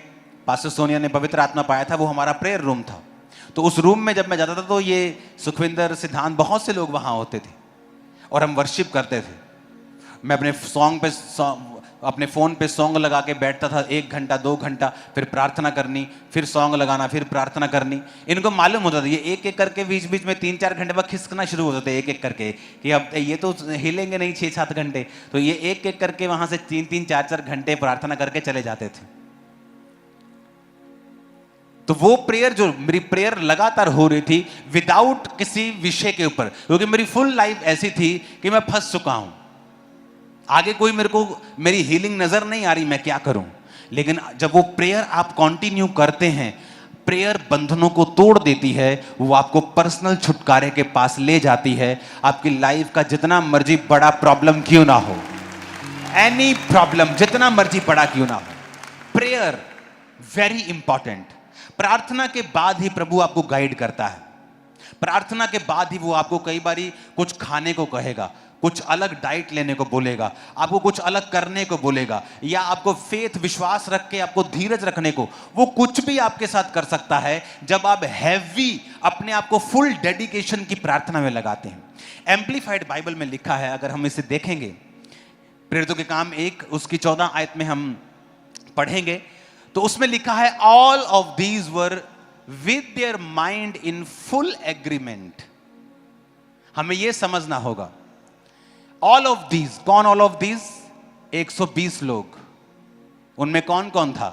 Speaker 1: पास्टर सोनिया ने पवित्र आत्मा पाया था वो हमारा प्रेयर रूम था, तो उस रूम में जब मैं जाता था तो ये सुखविंदर, सिद्धांत, बहुत से लोग वहां होते थे और हम वर्शिप करते थे। मैं अपने फ़ोन पे सॉन्ग लगा के बैठता था, 1 घंटा 2 घंटा, फिर प्रार्थना करनी, फिर सॉन्ग लगाना, फिर प्रार्थना करनी। इनको मालूम होता था ये एक एक करके बीच बीच में 3-4 घंटे बाद खिसकना शुरू हो जाते, एक एक करके, कि अब ये तो हिलेंगे नहीं 6-7 घंटे, तो ये एक एक करके वहां से 3-3, 4-4 घंटे प्रार्थना करके चले जाते थे। तो वो प्रेयर, जो मेरी प्रेयर लगातार हो रही थी विदाउट किसी विषय के ऊपर, क्योंकि मेरी फुल लाइफ ऐसी थी कि मैं फंस चुका हूं, आगे कोई मेरे को मेरी हीलिंग नजर नहीं आ रही, मैं क्या करूं। लेकिन जब वो प्रेयर आप कंटिन्यू करते हैं, प्रेयर बंधनों को तोड़ देती है, वो आपको पर्सनल छुटकारे के पास ले जाती है। आपकी लाइफ का जितना मर्जी बड़ा प्रॉब्लम क्यों ना हो, एनी प्रॉब्लम जितना मर्जी बड़ा क्यों ना हो, प्रेयर वेरी इंपॉर्टेंट। प्रार्थना के बाद ही प्रभु आपको गाइड करता है, प्रार्थना के बाद ही वो आपको कई बारी कुछ खाने को कहेगा, कुछ अलग डाइट लेने को बोलेगा, आपको कुछ अलग करने को बोलेगा, या आपको फेथ, विश्वास रख के आपको धीरज रखने को, वो कुछ भी आपके साथ कर सकता है जब आप हैवी अपने आप को फुल डेडिकेशन की प्रार्थना में लगाते हैं। एम्प्लीफाइड बाइबल में लिखा है, अगर हम इसे देखेंगे, प्रेरितों के काम 1 उसकी 14 आयत में हम पढ़ेंगे तो उसमें लिखा है all of these were with their mind in full agreement. हमें यह समझना होगा ऑल ऑफ दीज, कौन ऑल ऑफ दीज? 120 लोग। उनमें कौन कौन था?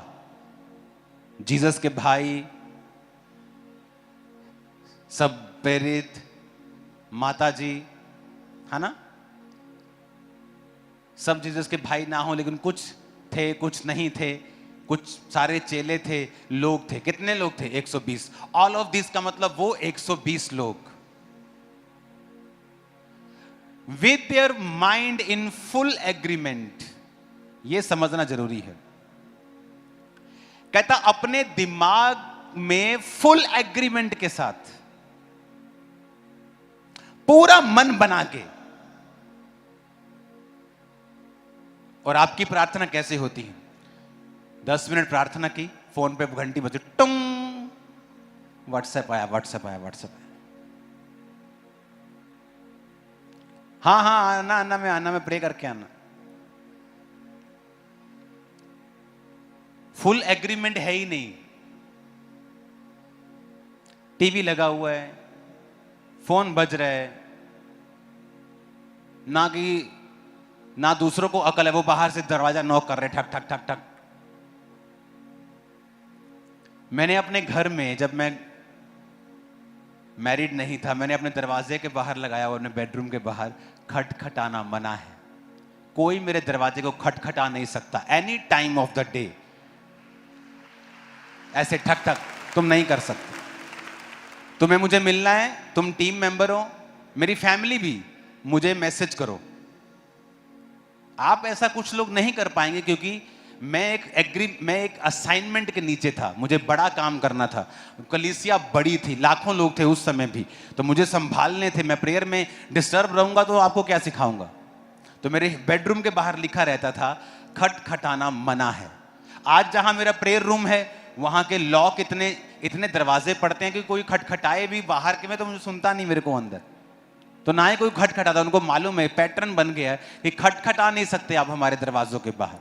Speaker 1: जीसस के भाई, सब प्रेरित, माता जी, है ना, सब जीसस के भाई ना हो, लेकिन कुछ थे कुछ नहीं थे, कुछ सारे चेले थे, लोग थे। कितने लोग थे? 120। ऑल ऑफ दिस का मतलब वो 120 लोग with their mind in full agreement. यह समझना जरूरी है। कहता अपने दिमाग में फुल एग्रीमेंट के साथ, पूरा मन बना के। और आपकी प्रार्थना कैसे होती है? 10 मिनट प्रार्थना की, फोन पे घंटी बजे, टुंग, व्हाट्सएप आया, व्हाट्सएप आया, व्हाट्सएप आया, हाँ हाँ आना मैं प्रे करके आना। फुल एग्रीमेंट है ही नहीं। टीवी लगा हुआ है, फोन बज रहा है, ना दूसरों को अकल है, वो बाहर से दरवाजा नॉक कर रहे, ठक ठक ठक ठक। मैंने अपने घर में, जब मैं मैरिड नहीं था, मैंने अपने दरवाजे के बाहर लगाया और अपने बेडरूम के बाहर, खटखटाना मना है। कोई मेरे दरवाजे को खटखटा नहीं सकता any time of the day. ऐसे ठक ठक तुम नहीं कर सकते। तुम्हें मुझे मिलना है, तुम टीम मेंबर हो, मेरी फैमिली भी, मुझे मैसेज करो। आप ऐसा कुछ लोग नहीं कर पाएंगे, क्योंकि मैं एक असाइनमेंट के नीचे था, मुझे बड़ा काम करना था। कलीसिया बड़ी थी, लाखों लोग थे उस समय भी, तो मुझे संभालने थे। मैं प्रेयर में डिस्टर्ब रहूंगा तो आपको क्या सिखाऊंगा। तो मेरे बेडरूम के बाहर लिखा रहता था, खटखटाना मना है। आज जहां मेरा प्रेयर रूम है वहां के लॉक इतने दरवाजे पड़ते हैं कि कोई खटखटाए भी बाहर के में तो मुझे सुनता नहीं मेरे को अंदर, तो ना ही कोई खटखटाता। उनको मालूम है, पैटर्न बन गया है कि खटखटा नहीं सकते आप हमारे दरवाजों के बाहर।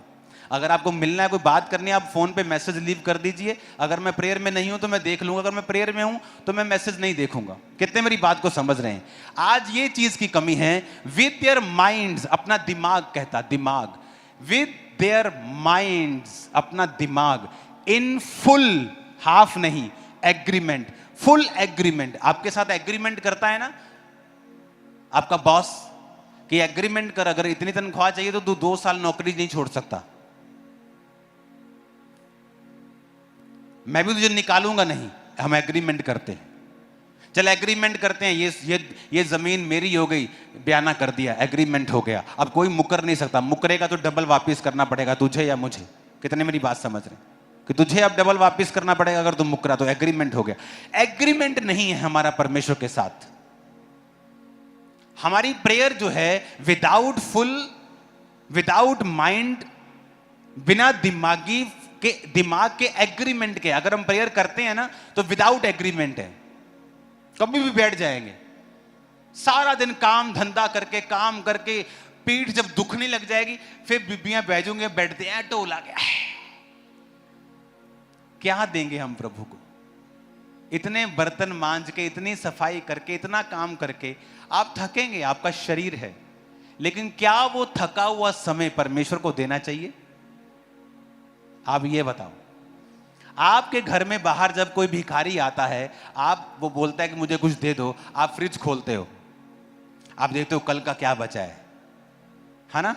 Speaker 1: अगर आपको मिलना है, कोई बात करनी है, आप फोन पे मैसेज लीव कर दीजिए। अगर मैं प्रेयर में नहीं हूं तो मैं देख लूंगा, अगर मैं प्रेयर में हूं तो मैं मैसेज नहीं देखूंगा। कितने मेरी बात को समझ रहे हैं। आज ये चीज की कमी है। विद देयर माइंड्स, अपना दिमाग कहता, दिमाग, विद देयर माइंड्स, अपना दिमाग, इन फुल, हाफ नहीं, एग्रीमेंट, फुल एग्रीमेंट। आपके साथ एग्रीमेंट करता है ना आपका बॉस कि एग्रीमेंट कर, अगर इतनी तनख्वाह चाहिए तो तू 2 साल नौकरी नहीं छोड़ सकता, मैं भी तुझे निकालूंगा नहीं। हम एग्रीमेंट करते हैं, चल एग्रीमेंट करते हैं, ये जमीन मेरी हो गई, बयाना कर दिया, एग्रीमेंट हो गया। अब कोई मुकर नहीं सकता, मुकरेगा तो डबल वापस करना पड़ेगा तुझे या मुझे। कितने मेरी बात समझ रहे हैं कि तुझे अब डबल वापस करना पड़ेगा अगर तुम मुकरा, तो एग्रीमेंट हो गया। एग्रीमेंट नहीं है हमारा परमेश्वर के साथ। हमारी प्रेयर जो है विदाउट माइंड, बिना दिमाग के एग्रीमेंट के। अगर हम प्रेयर करते हैं ना तो विदाउट एग्रीमेंट है, कभी भी बैठ जाएंगे। सारा दिन काम धंधा करके, काम करके पीठ जब दुखने लग जाएगी, फिर बीबियां बैजूंगे, बैठते हैं टोला गया, क्या देंगे हम प्रभु को। इतने बर्तन मांज के, इतनी सफाई करके, इतना काम करके आप थकेंगे, आपका शरीर है, लेकिन क्या वो थका हुआ समय परमेश्वर को देना चाहिए? आप ये बताओ। आपके घर में बाहर जब कोई भिखारी आता है, वो बोलता है कि मुझे कुछ दे दो, आप फ्रिज खोलते हो, आप देखते हो कल का क्या बचा है ना।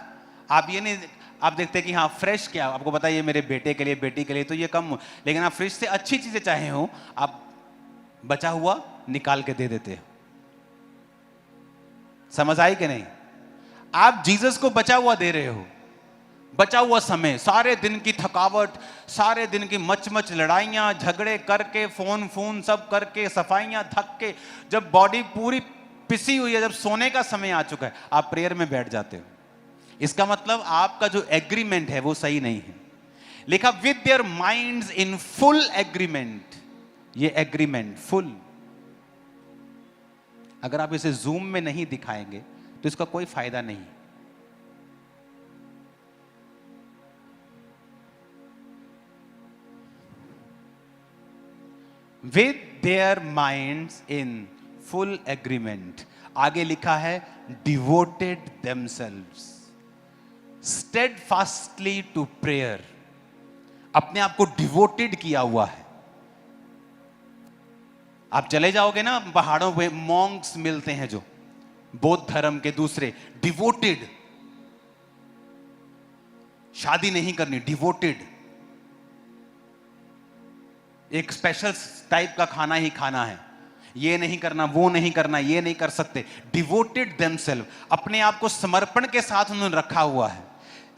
Speaker 1: आप ये नहीं, आप देखते कि हाँ फ्रेश क्या, आपको पता है ये मेरे बेटे के लिए, बेटी के लिए, तो ये कम, लेकिन आप फ्रिज से अच्छी चीजें चाहे हो, आप बचा हुआ निकाल के दे देते हो। समझ आई कि नहीं? आप जीसस को बचा हुआ दे रहे हो, बचा हुआ समय, सारे दिन की थकावट, सारे दिन की मच लड़ाइयां झगड़े करके, फोन सब करके, सफाइयां, थक के, जब बॉडी पूरी पिसी हुई है, जब सोने का समय आ चुका है, आप प्रेयर में बैठ जाते हो। इसका मतलब आपका जो एग्रीमेंट है वो सही नहीं है। लिखा with their minds in full agreement. ये एग्रीमेंट फुल, अगर आप इसे जूम में नहीं दिखाएंगे तो इसका कोई फायदा नहीं। With their minds in full agreement. आगे लिखा है devoted themselves steadfastly to prayer. अपने आप को डिवोटेड किया हुआ है। आप चले जाओगे ना पहाड़ों पे, मॉन्क्स मिलते हैं जो बौद्ध धर्म के, दूसरे डिवोटेड, शादी नहीं करनी, डिवोटेड, एक स्पेशल टाइप का खाना ही खाना है, ये नहीं करना, वो नहीं करना, ये नहीं कर सकते। डिवोटेड देमसेल्व, अपने आप को समर्पण के साथ उन्होंने रखा हुआ है।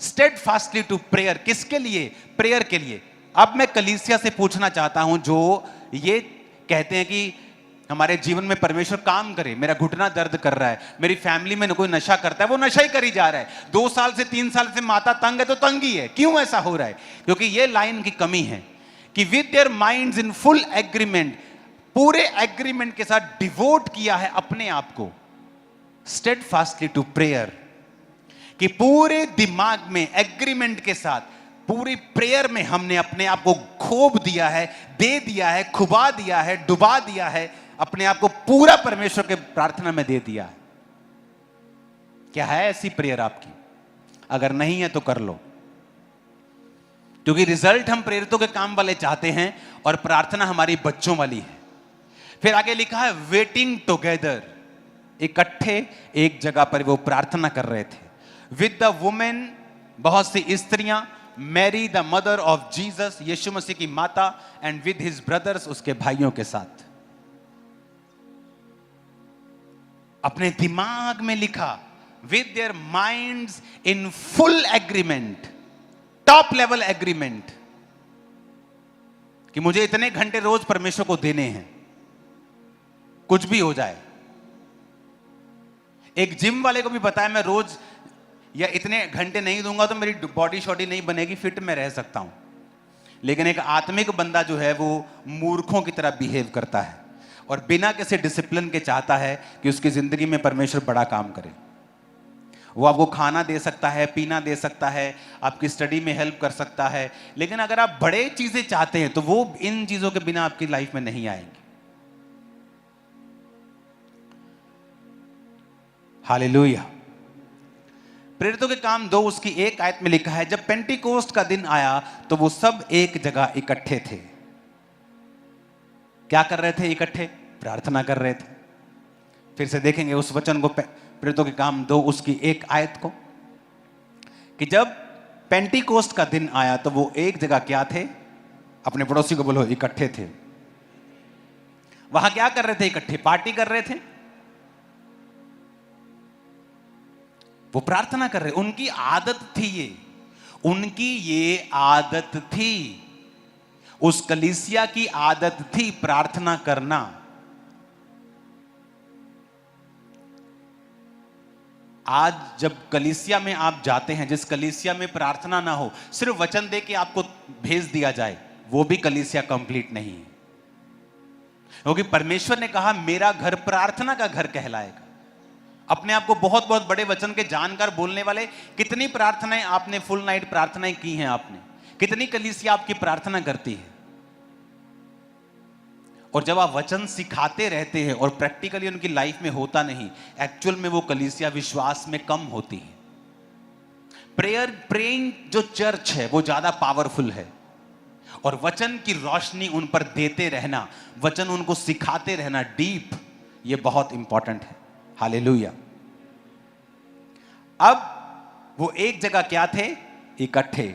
Speaker 1: स्टेडफास्टली टू प्रेयर, किसके लिए? प्रेयर के लिए। अब मैं कलीसिया से पूछना चाहता हूं जो ये कहते हैं कि हमारे जीवन में परमेश्वर काम करे, मेरा घुटना दर्द कर रहा है, मेरी फैमिली में कोई नशा करता है, वो नशा ही करी जा रहा है, 2 साल से 3 साल से माता तंग है तो तंग ही है। क्यों ऐसा हो रहा है? क्योंकि ये लाइन की कमी है कि with their minds in full agreement, पूरे एग्रीमेंट के साथ डिवोट किया है अपने आप को, स्टेडफास्टली टू प्रेयर, कि पूरे दिमाग में एग्रीमेंट के साथ पूरी प्रेयर में हमने अपने आप को खोप दिया है, दे दिया है, खुबा दिया है, डुबा दिया है, अपने आप को पूरा परमेश्वर के प्रार्थना में दे दिया है। क्या है ऐसी प्रेयर आपकी? अगर नहीं है तो कर लो, क्योंकि रिजल्ट हम प्रेरितों के काम वाले चाहते हैं और प्रार्थना हमारी बच्चों वाली है। फिर आगे लिखा है वेटिंग टुगेदर, इकट्ठे एक जगह पर वो प्रार्थना कर रहे थे। विद द वुमेन, बहुत सी स्त्रियां, Mary the mother of Jesus, Yeshu Masih की माता, एंड विद हिज ब्रदर्स, उसके भाइयों के साथ। अपने दिमाग में लिखा with their minds in full agreement, top level agreement कि मुझे इतने घंटे रोज परमेश्वर को देने हैं, कुछ भी हो जाए। एक जिम वाले को भी पता है मैं रोज या इतने घंटे नहीं दूंगा तो मेरी बॉडी शॉडी नहीं बनेगी, फिट में रह सकता हूं। लेकिन एक आत्मिक बंदा जो है वो मूर्खों की तरह बिहेव करता है और बिना किसी डिसिप्लिन के चाहता है कि उसकी जिंदगी में परमेश्वर बड़ा काम करे। वो आपको खाना दे सकता है, पीना दे सकता है, आपकी स्टडी में हेल्प कर सकता है, लेकिन अगर आप बड़े चीजें चाहते हैं तो वो इन चीजों के बिना आपकी लाइफ में नहीं आएंगी। हालेलुया। प्रेरितों के काम 2 उसकी 1 आयत में लिखा है, जब पेंटिकोस्ट का दिन आया तो वो सब एक जगह इकट्ठे थे। क्या कर रहे थे? इकट्ठे प्रार्थना कर रहे थे। फिर से देखेंगे उस वचन को, प्रेरितों के काम 2 उसकी 1 आयत को, कि जब पेंटिकोस्ट का दिन आया तो वो एक जगह क्या थे? अपने पड़ोसी को बोलो, इकट्ठे थे। वहां क्या कर रहे थे? इकट्ठे पार्टी कर रहे थे, वो प्रार्थना कर रहे। उनकी आदत थी ये, उनकी ये आदत थी, उस कलीसिया की आदत थी प्रार्थना करना। आज जब कलीसिया में आप जाते हैं, जिस कलीसिया में प्रार्थना ना हो, सिर्फ वचन दे के आपको भेज दिया जाए, वो भी कलीसिया कंप्लीट नहीं है। क्योंकि परमेश्वर ने कहा मेरा घर प्रार्थना का घर कहलाएगा। अपने आप को बहुत बहुत बड़े वचन के जानकार बोलने वाले, कितनी प्रार्थनाएं आपने, फुल नाइट प्रार्थनाएं की हैं आपने, कितनी कलीसिया आपकी प्रार्थना करती है। और जब आप वचन सिखाते रहते हैं और प्रैक्टिकली उनकी लाइफ में होता नहीं, एक्चुअल में वो कलीसिया विश्वास में कम होती है। प्रेइंग जो चर्च है वो ज्यादा पावरफुल है, और वचन की रोशनी उन पर देते रहना, वचन उनको सिखाते रहना डीप, ये बहुत इंपॉर्टेंट है। हालेलुया। अब वो एक जगह क्या थे? इकट्ठे।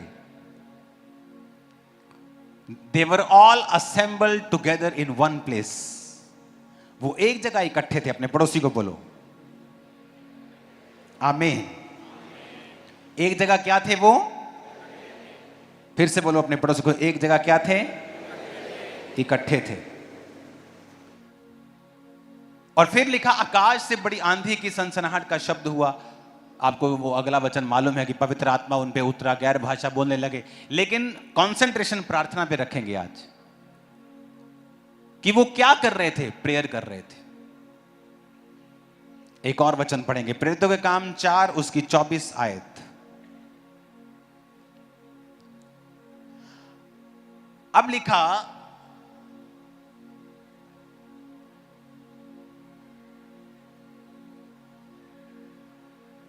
Speaker 1: They were all assembled together in one place. वो एक जगह इकट्ठे थे। अपने पड़ोसी को बोलो आमीन। एक जगह क्या थे वो? फिर से बोलो अपने पड़ोसी को, एक जगह क्या थे? इकट्ठे थे। और फिर लिखा, आकाश से बड़ी आंधी की सनसनाहट का शब्द हुआ। आपको वो अगला वचन मालूम है कि पवित्र आत्मा उन पे उतरा, गैर भाषा बोलने लगे। लेकिन कंसंट्रेशन प्रार्थना पे रखेंगे आज, कि वो क्या कर रहे थे? प्रेयर कर रहे थे। एक और वचन पढ़ेंगे, प्रेरितों के काम 4 उसकी 24 आयत। अब लिखा,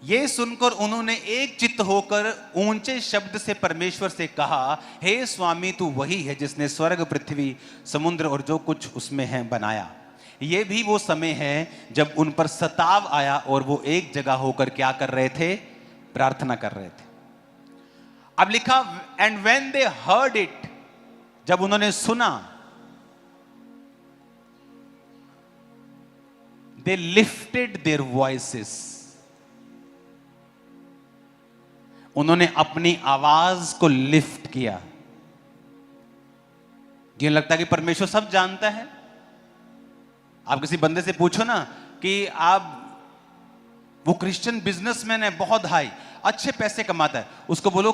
Speaker 1: ये सुनकर उन्होंने एक चित्त होकर ऊंचे शब्द से परमेश्वर से कहा, हे स्वामी तू वही है जिसने स्वर्ग, पृथ्वी, समुद्र और जो कुछ उसमें है बनाया। ये भी वो समय है जब उन पर सताव आया और वो एक जगह होकर क्या कर रहे थे? प्रार्थना कर रहे थे। अब लिखा, and when they heard it, जब उन्होंने सुना, दे लिफ्टेड देयर वॉइसेस, उन्होंने अपनी आवाज को लिफ्ट किया। ये लगता है कि परमेश्वर सब जानता है। आप किसी बंदे से पूछो ना कि आप, वो क्रिश्चियन बिजनेसमैन है, बहुत हाई, अच्छे पैसे कमाता है, उसको बोलो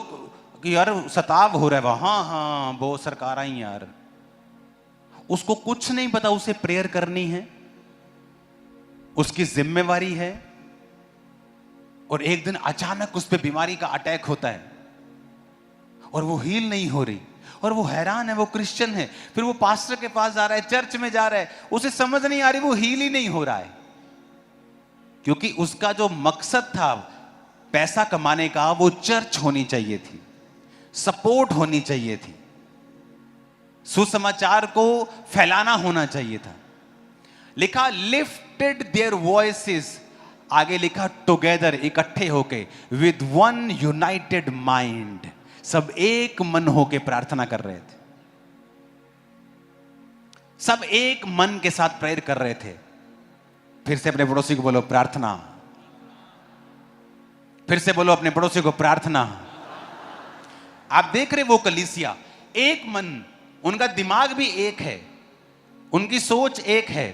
Speaker 1: कि यार सताव हो रहा है वहां, हाँ वो सरकार आई यार, उसको कुछ नहीं पता उसे प्रेयर करनी है, उसकी जिम्मेवारी है। और एक दिन अचानक उस पर बीमारी का अटैक होता है और वो हील नहीं हो रही, और वो हैरान है, वो क्रिश्चियन है, फिर वो पास्टर के पास जा रहा है, चर्च में जा रहा है, उसे समझ नहीं आ रही वो हील ही नहीं हो रहा है, क्योंकि उसका जो मकसद था पैसा कमाने का, वो चर्च होनी चाहिए थी, सपोर्ट होनी चाहिए थी, सुसमाचार को फैलाना होना चाहिए था। लिखा, लिफ्टेड देयर वॉइसेस, आगे लिखा टुगेदर, इकट्ठे होके, विद वन यूनाइटेड माइंड, सब एक मन होके प्रार्थना कर रहे थे, सब एक मन के साथ प्रेयर कर रहे थे। फिर से अपने पड़ोसी को बोलो प्रार्थना। फिर से बोलो अपने पड़ोसी को प्रार्थना। आप देख रहे वो कलीसिया एक मन, उनका दिमाग भी एक है, उनकी सोच एक है।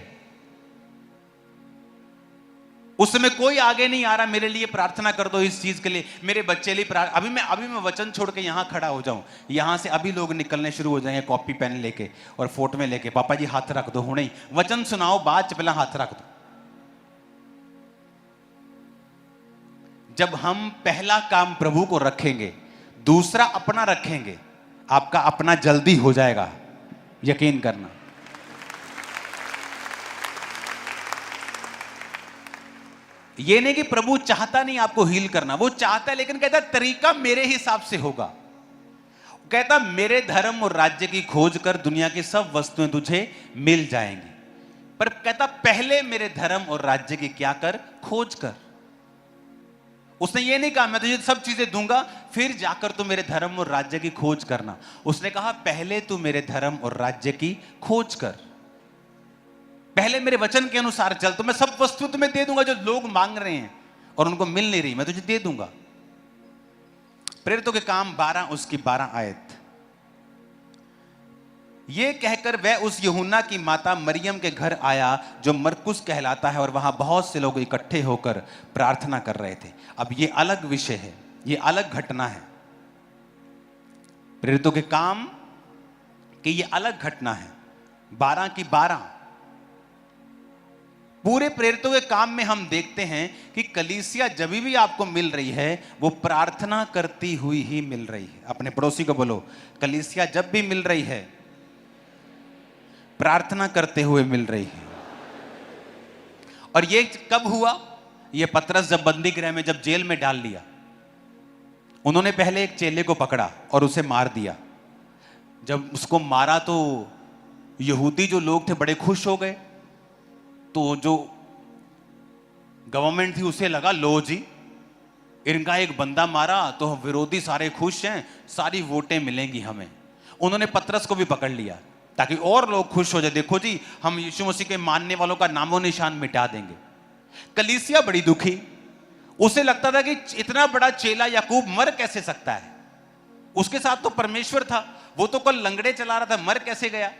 Speaker 1: उस समय कोई आगे नहीं आ रहा मेरे लिए प्रार्थना कर दो इस चीज के लिए, मेरे बच्चे लिए अभी मैं वचन छोड़ के यहां खड़ा हो जाऊं, यहां से अभी लोग निकलने शुरू हो जाएंगे कॉपी पेन लेके और फोटो में लेके, पापा जी हाथ रख दो, हुणे वचन सुनाओ, बाद पहला हाथ रख दो। जब हम पहला काम प्रभु को रखेंगे, दूसरा अपना रखेंगे, आपका अपना जल्दी हो जाएगा, यकीन करना। ये नहीं कि प्रभु चाहता नहीं आपको हील करना, वो चाहता है, लेकिन कहता है तरीका मेरे हिसाब से होगा। कहता मेरे धर्म और राज्य की खोज कर, दुनिया की सब वस्तुएं तुझे मिल जाएंगी, पर कहता पहले मेरे धर्म और राज्य की क्या कर, खोज कर। उसने ये नहीं कहा मैं तुझे सब चीजें दूंगा फिर जाकर तू मेरे धर्म और राज्य की खोज करना। उसने कहा पहले तू मेरे धर्म और राज्य की खोज कर, पहले मेरे वचन के अनुसार चल, तो मैं सब वस्तु तुम्हें दे दूंगा जो लोग मांग रहे हैं और उनको मिल नहीं रही, मैं तुझे दे दूंगा। प्रेरितों के काम 12 उसकी 12 आयत। ये कहकर वह उस यूहन्ना की माता मरियम के घर आया जो मरकुस कहलाता है, और वहां बहुत से लोग इकट्ठे होकर प्रार्थना कर रहे थे। अब ये अलग विषय है, ये अलग घटना है। प्रेरितों के काम की ये अलग घटना है। 12 की 12 पूरे प्रेरितों के काम में हम देखते हैं कि कलीसिया जब भी आपको मिल रही है वो प्रार्थना करती हुई ही मिल रही है। अपने पड़ोसी को बोलो, कलीसिया जब भी मिल रही है प्रार्थना करते हुए मिल रही है। और ये कब हुआ? ये पतरस जब बंदी गृह में, जब जेल में डाल लिया, उन्होंने पहले एक चेले को पकड़ा और उसे मार दिया। जब उसको मारा तो यहूदी जो लोग थे बड़े खुश हो गए। तो जो गवर्नमेंट थी उसे लगा लो जी इनका एक बंदा मारा तो विरोधी सारे खुश हैं, सारी वोटें मिलेंगी हमें। उन्होंने पतरस को भी पकड़ लिया ताकि और लोग खुश हो जाए, देखो जी हम यीशु मसीह के मानने वालों का नामो निशान मिटा देंगे। कलीसिया बड़ी दुखी, उसे लगता था कि इतना बड़ा चेला याकूब मर कैसे सकता है, उसके साथ तो परमेश्वर था, वो तो कल लंगड़े चला रहा था, मर कैसे गया।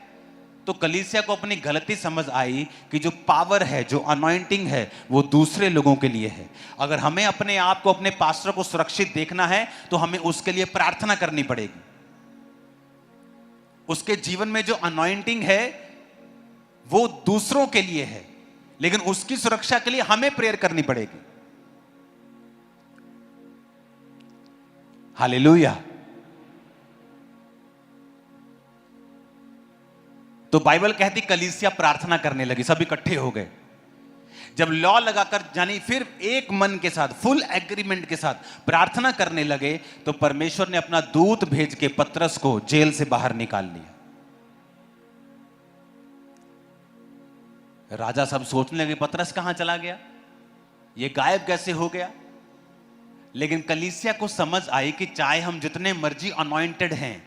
Speaker 1: तो कलीसिया को अपनी गलती समझ आई कि जो पावर है, जो अनॉइंटिंग है, वो दूसरे लोगों के लिए है। अगर हमें अपने आप को, अपने पास्टर को सुरक्षित देखना है तो हमें उसके लिए प्रार्थना करनी पड़ेगी। उसके जीवन में जो अनॉइंटिंग है वो दूसरों के लिए है, लेकिन उसकी सुरक्षा के लिए हमें प्रेयर करनी पड़ेगी। हालेलुया। तो बाइबल कहती कलीसिया प्रार्थना करने लगी, सब इकट्ठे हो गए। जब लॉ लगाकर, यानी फिर एक मन के साथ, फुल एग्रीमेंट के साथ प्रार्थना करने लगे, तो परमेश्वर ने अपना दूत भेज के पतरस को जेल से बाहर निकाल लिया। राजा सब सोचने लगे पतरस कहां चला गया, ये गायब कैसे हो गया। लेकिन कलीसिया को समझ आई कि चाहे हम जितने मर्जी अनॉइंटेड हैं,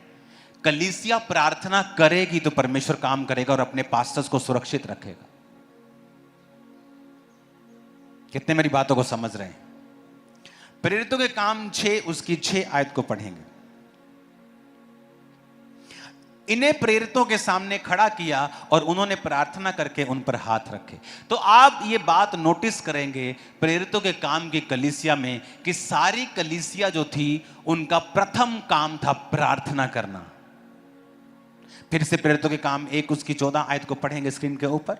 Speaker 1: कलीसिया प्रार्थना करेगी तो परमेश्वर काम करेगा और अपने पास्टर्स को सुरक्षित रखेगा। कितने मेरी बातों को समझ रहे हैं? प्रेरितों के काम 6 उसकी 6 आयत को पढ़ेंगे। इन्हें प्रेरितों के सामने खड़ा किया और उन्होंने प्रार्थना करके उन पर हाथ रखे। तो आप ये बात नोटिस करेंगे प्रेरितों के काम की कलीसिया में कि सारी कलीसिया जो थी उनका प्रथम काम था प्रार्थना करना। फिर से प्रेरितों के काम 1 उसकी 14 आयत को पढ़ेंगे स्क्रीन के ऊपर।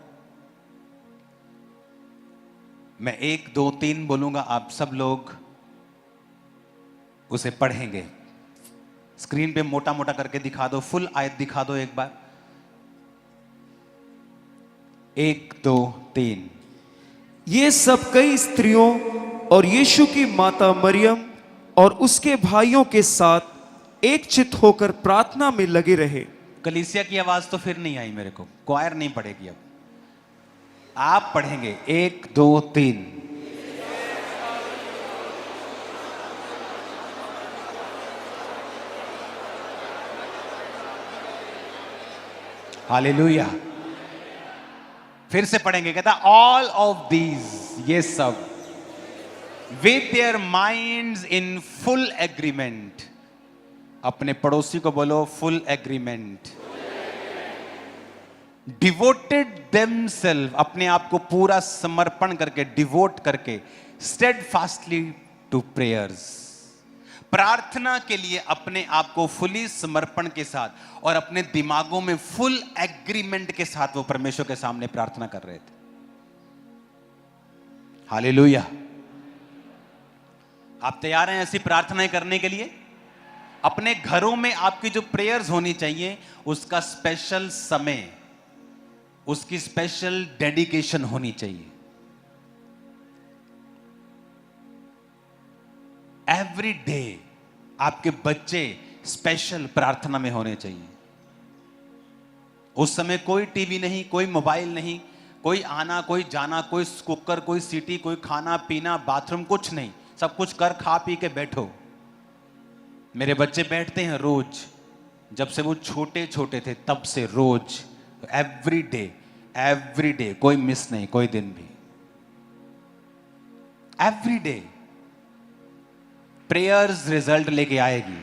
Speaker 1: मैं 1 2 3 बोलूंगा, आप सब लोग उसे पढ़ेंगे। स्क्रीन पे मोटा मोटा करके दिखा दो, फुल आयत दिखा दो एक बार। 1 2 3।
Speaker 2: ये सब कई स्त्रियों और यीशु की माता मरियम और उसके भाइयों के साथ एक चित होकर प्रार्थना में लगे रहे।
Speaker 1: कलीसिया की आवाज तो फिर नहीं आई मेरे को, क्वायर नहीं पढ़ेगी, अब आप पढ़ेंगे 1 2 3। हालेलुया। फिर से पढ़ेंगे, कहता ऑल ऑफ दीज, ये सब with their minds in full agreement. अपने पड़ोसी को बोलो फुल एग्रीमेंट। डिवोटेड देमसेल्फ, अपने आप को पूरा समर्पण करके, डिवोट करके, स्टेडफास्टली टू प्रेयर्स, प्रार्थना के लिए अपने आप को फुली समर्पण के साथ और अपने दिमागों में फुल एग्रीमेंट के साथ वो परमेश्वर के सामने प्रार्थना कर रहे थे। हालेलुया। आप तैयार हैं ऐसी प्रार्थनाएं करने के लिए? अपने घरों में आपकी जो प्रेयर्स होनी चाहिए उसका स्पेशल समय, उसकी स्पेशल डेडिकेशन होनी चाहिए। एवरी डे आपके बच्चे स्पेशल प्रार्थना में होने चाहिए। उस समय कोई टीवी नहीं, कोई मोबाइल नहीं, कोई आना कोई जाना, कोई कुकर, कोई सीटी, कोई खाना पीना, बाथरूम, कुछ नहीं। सब कुछ कर खा पी के बैठो। मेरे बच्चे बैठते हैं रोज, जब से वो छोटे छोटे थे तब से रोज, एवरी डे, कोई मिस नहीं, कोई दिन भी, एवरी डे प्रेयर्स रिजल्ट लेके आएगी।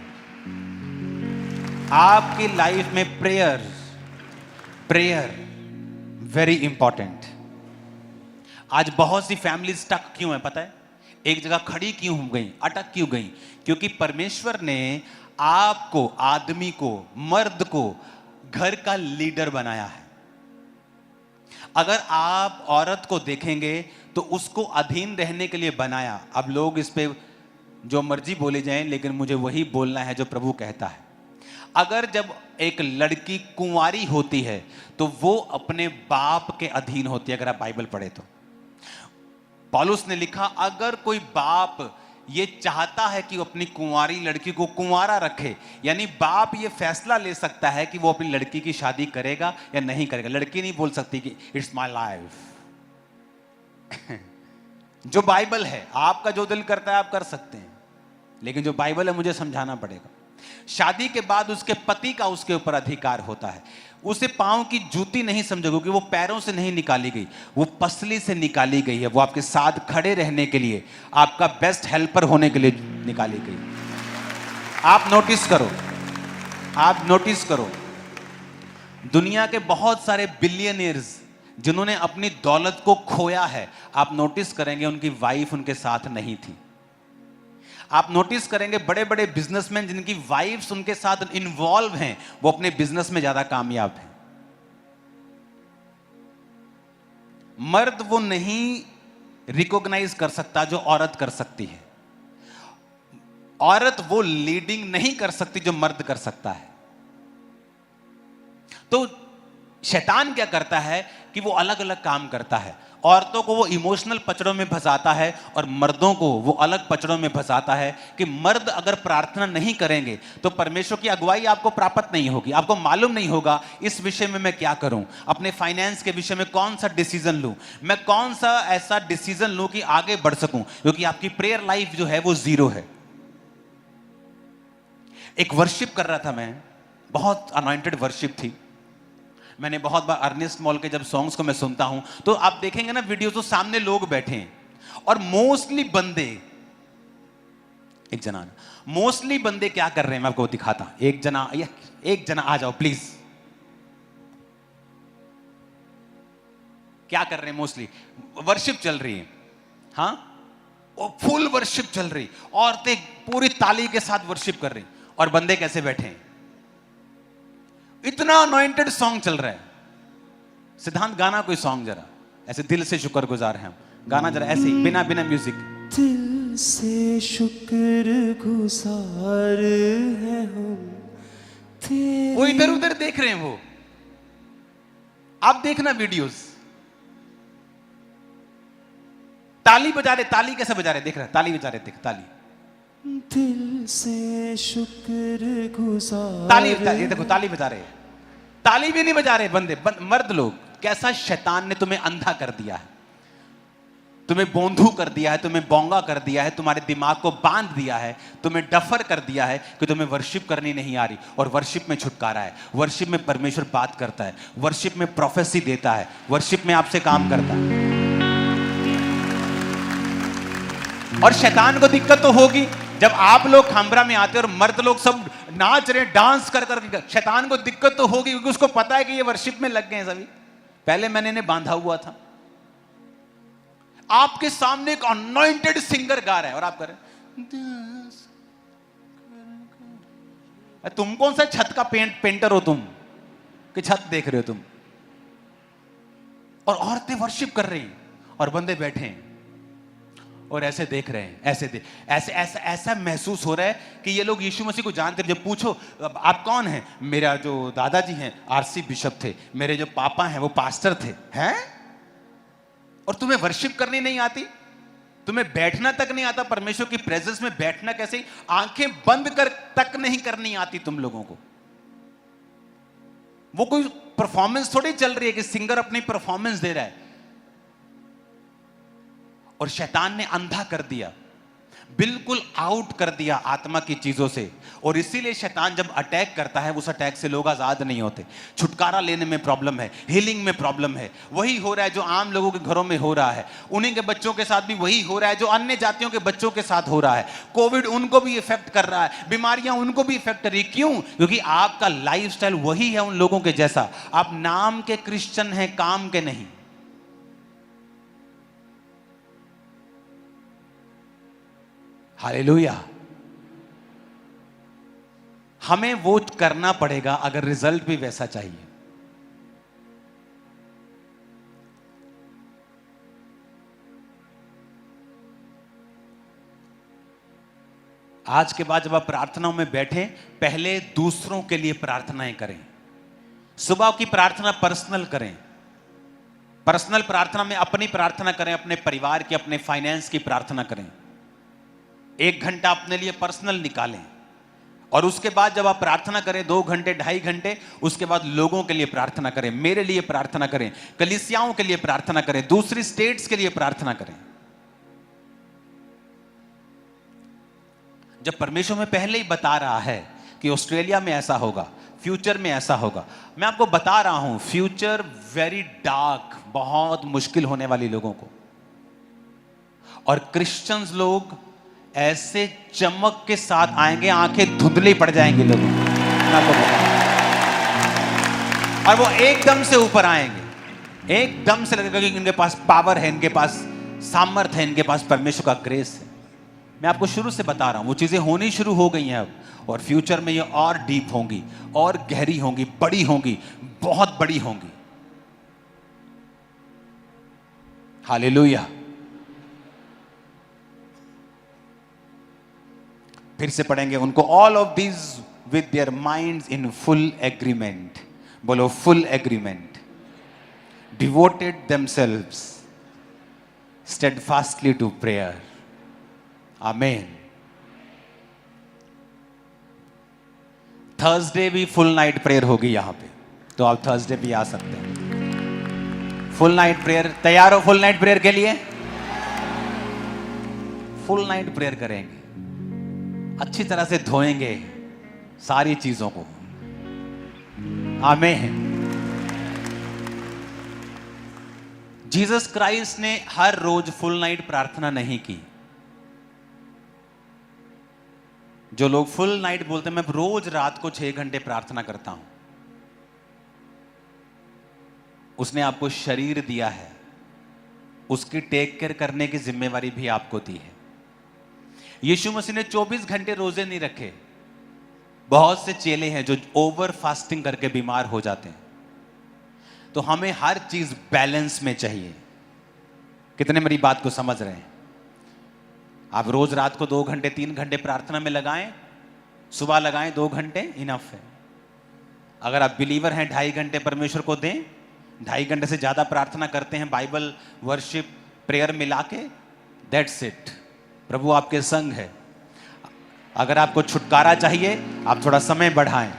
Speaker 1: आपकी लाइफ में प्रेयर वेरी इंपॉर्टेंट। आज बहुत सी फैमिली स्टक क्यों है पता है? एक जगह खड़ी क्यों हो गई, अटक क्यों गई? क्योंकि परमेश्वर ने आपको, आदमी को, मर्द को घर का लीडर बनाया है। अगर आप औरत को देखेंगे तो उसको अधीन रहने के लिए बनाया। अब लोग इस पे जो मर्जी बोले जाएं, लेकिन मुझे वही बोलना है जो प्रभु कहता है। अगर जब एक लड़की कुंवारी होती है तो वो अपने बाप के अधीन होती है। अगर आप बाइबल पढ़े तो पौलुस ने लिखा, अगर कोई बाप ये चाहता है कि वो अपनी कुंवारी लड़की को कुंवारा रखे, यानी बाप ये फैसला ले सकता है कि वो अपनी लड़की की शादी करेगा या नहीं करेगा। लड़की नहीं बोल सकती कि इट्स माय लाइफ। जो बाइबल है, आपका जो दिल करता है आप कर सकते हैं, लेकिन जो बाइबल है मुझे समझाना पड़ेगा। शादी के बाद उसके पति का उसके ऊपर अधिकार होता है। उसे पांव की जूती नहीं समझो, क्योंकि वो पैरों से नहीं निकाली गई, वो पसली से निकाली गई है। वो आपके साथ खड़े रहने के लिए, आपका बेस्ट हेल्पर होने के लिए निकाली गई। आप नोटिस करो, दुनिया के बहुत सारे बिलियनियर्स जिन्होंने अपनी दौलत को खोया है, आप नोटिस करेंगे उनकी वाइफ उनके साथ नहीं थी। आप नोटिस करेंगे बड़े बड़े बिजनेसमैन जिनकी वाइफ्स उनके साथ इन्वॉल्व हैं, वो अपने बिजनेस में ज्यादा कामयाब हैं। मर्द वो नहीं रिकॉग्नाइज कर सकता जो औरत कर सकती है। औरत वो लीडिंग नहीं कर सकती जो मर्द कर सकता है। तो शैतान क्या करता है कि वो अलग अलग काम करता है। औरतों को वो इमोशनल पचड़ों में फंसाता है और मर्दों को वो अलग पचड़ों में फंसाता है कि मर्द अगर प्रार्थना नहीं करेंगे तो परमेश्वर की अगुवाई आपको प्राप्त नहीं होगी। आपको मालूम नहीं होगा इस विषय में मैं क्या करूं, अपने फाइनेंस के विषय में कौन सा डिसीजन लूं, मैं कौन सा ऐसा डिसीजन लूं कि आगे बढ़ सकूं, क्योंकि आपकी प्रेयर लाइफ जो है वो जीरो है। एक वर्शिप कर रहा था मैं, बहुत अनॉइंटेड वर्शिप थी। मैंने बहुत बार अर्नेस्ट मॉल के जब सॉन्ग्स को मैं सुनता हूं तो आप देखेंगे ना वीडियो, तो सामने लोग बैठे हैं और मोस्टली बंदे क्या कर रहे हैं मैं आपको दिखाता। एक जना आ जाओ प्लीज। क्या कर रहे हैं? मोस्टली वर्शिप चल रही है, हाँ, और फुल वर्शिप चल रही, औरतें पूरी ताली के साथ वर्शिप कर रही, और बंदे कैसे बैठे हैं? इतना अनॉइंटेड सॉन्ग चल रहा है। सिद्धांत गाना कोई सॉन्ग जरा ऐसे दिल से शुक्रगुजार हैं हम, गाना जरा ऐसे ही बिना म्यूजिक।
Speaker 2: दिल से शुक्रगुजार हैं हम तेरे।
Speaker 1: वो इधर उधर देख रहे हैं, वो आप देखना वीडियोस, ताली बजा रहे, ताली कैसे बजा रहे देख रहे, ताली बजा रहे, देख ताली,
Speaker 2: दिल से शुक्रगुजार।
Speaker 1: ताली ये देखो ताली बजा रहे, ताली भी नहीं बजा रहे मर्द लोग। कैसा शैतान ने तुम्हें अंधा कर दिया है, तुम्हें बोंधू कर दिया है, तुम्हें बोंगा कर दिया है, तुम्हारे दिमाग को बांध दिया है, तुम्हें डफर कर दिया है कि तुम्हें वर्शिप करनी नहीं आ रही। और वर्शिप में छुटकारा है, वर्शिप में परमेश्वर बात करता है, वर्शिप में प्रोफेसी देता है, वर्शिप में आपसे काम करता है। और शैतान को दिक्कत तो होगी, जब आप लोग खामरा में आते और मर्द लोग सब नाच रहे डांस कर कर, शैतान को दिक्कत तो होगी क्योंकि उसको पता है कि ये वर्शिप में लग गए हैं सभी। पहले मैंने इन्हें बांधा हुआ था। आपके सामने एक अनॉइंटेड सिंगर गा रहा है और आप कर रहे, तुम कौन सा छत का पेंटर हो तुम कि छत देख रहे हो तुम? और औरतें वर्शिप कर रही और बंदे बैठे हैं और ऐसे देख रहे हैं, ऐसे ऐसा महसूस हो रहा है कि ये लोग यीशु मसीह को जानते हैं। जब पूछो आप कौन हैं, मेरा जो दादाजी हैं आरसी बिशप थे, मेरे जो पापा हैं वो पास्टर थे, हैं? और तुम्हें वर्शिप करनी नहीं आती? तुम्हें बैठना तक नहीं आता? परमेश्वर की प्रेजेंस में बैठना कैसे, आंखें बंद कर तक नहीं करनी आती तुम लोगों को? वो कोई परफॉर्मेंस थोड़ी चल रही है कि सिंगर अपनी परफॉर्मेंस दे रहा है। और शैतान ने अंधा कर दिया, बिल्कुल आउट कर दिया आत्मा की चीजों से। और इसीलिए शैतान जब अटैक करता है, उस अटैक से लोग आजाद नहीं होते। छुटकारा लेने में प्रॉब्लम है, हीलिंग में प्रॉब्लम है। वही हो रहा है जो आम लोगों के घरों में हो रहा है, उन्हीं के बच्चों के साथ भी वही हो रहा है जो अन्य जातियों के बच्चों के साथ हो रहा है। कोविड उनको भी इफेक्ट कर रहा है, बीमारियां उनको भी इफेक्ट कर रही। क्यों? क्योंकि आपका लाइफस्टाइल वही है उन लोगों के जैसा। आप नाम के क्रिश्चियन हैं, काम के नहीं। हालेलुया। हमें वो करना पड़ेगा अगर रिजल्ट भी वैसा चाहिए। आज के बाद जब आप प्रार्थनाओं में बैठे, पहले दूसरों के लिए प्रार्थनाएं करें। सुबह की प्रार्थना पर्सनल करें। पर्सनल प्रार्थना में अपनी प्रार्थना करें, अपने परिवार की, अपने फाइनेंस की प्रार्थना करें। 1 घंटा अपने लिए पर्सनल निकालें। और उसके बाद जब आप प्रार्थना करें 2 घंटे 2.5 घंटे, उसके बाद लोगों के लिए प्रार्थना करें, मेरे लिए प्रार्थना करें, कलीसियाओं के लिए प्रार्थना करें, दूसरी स्टेट्स के लिए प्रार्थना करें। जब परमेश्वर में पहले ही बता रहा है कि ऑस्ट्रेलिया में ऐसा होगा, फ्यूचर में ऐसा होगा, मैं आपको बता रहा हूं फ्यूचर वेरी डार्क, बहुत मुश्किल होने वाली लोगों को। और क्रिश्चियंस लोग ऐसे चमक के साथ आएंगे, आंखें धुंधली पड़ जाएंगी लोगों को, और वो एकदम से ऊपर आएंगे। एकदम से लगेगा कि इनके पास पावर है, इनके पास सामर्थ्य है, इनके पास परमेश्वर का ग्रेस है। मैं आपको शुरू से बता रहा हूं, वो चीजें होनी शुरू हो गई हैं अब, और फ्यूचर में ये और डीप होंगी, और गहरी होंगी, बड़ी होंगी, बहुत बड़ी होंगी। हालेलुया। फिर से पढ़ेंगे उनको, all of these with their minds in full agreement. बोलो full agreement. Devoted themselves steadfastly to prayer. Amen. Thursday भी फुल नाइट प्रेयर होगी यहां पे, तो आप थर्सडे भी आ सकते हैं। फुल नाइट प्रेयर, तैयार हो फुल नाइट प्रेयर के लिए? फुल नाइट प्रेयर करेंगे, अच्छी तरह से धोएंगे सारी चीजों को। आमीन। जीसस क्राइस्ट ने हर रोज फुल नाइट प्रार्थना नहीं की। जो लोग फुल नाइट बोलते हैं, मैं रोज रात को 6 घंटे प्रार्थना करता हूं, उसने आपको शरीर दिया है, उसकी टेक केयर करने की जिम्मेवारी भी आपको दी है। यीशु मसीह ने 24 घंटे रोजे नहीं रखे। बहुत से चेले हैं जो ओवर फास्टिंग करके बीमार हो जाते हैं। तो हमें हर चीज बैलेंस में चाहिए। कितने मेरी बात को समझ रहे हैं? आप रोज रात को 2 घंटे 3 घंटे प्रार्थना में लगाएं, सुबह लगाएं 2 घंटे, इनफ है। अगर आप बिलीवर हैं 2.5 घंटे परमेश्वर को दें, 2.5 घंटे से ज्यादा प्रार्थना करते हैं, बाइबल वर्शिप प्रेयर मिला के, दैट्स इट। प्रभु आपके संग है। अगर आपको छुटकारा चाहिए, आप थोड़ा समय बढ़ाएं।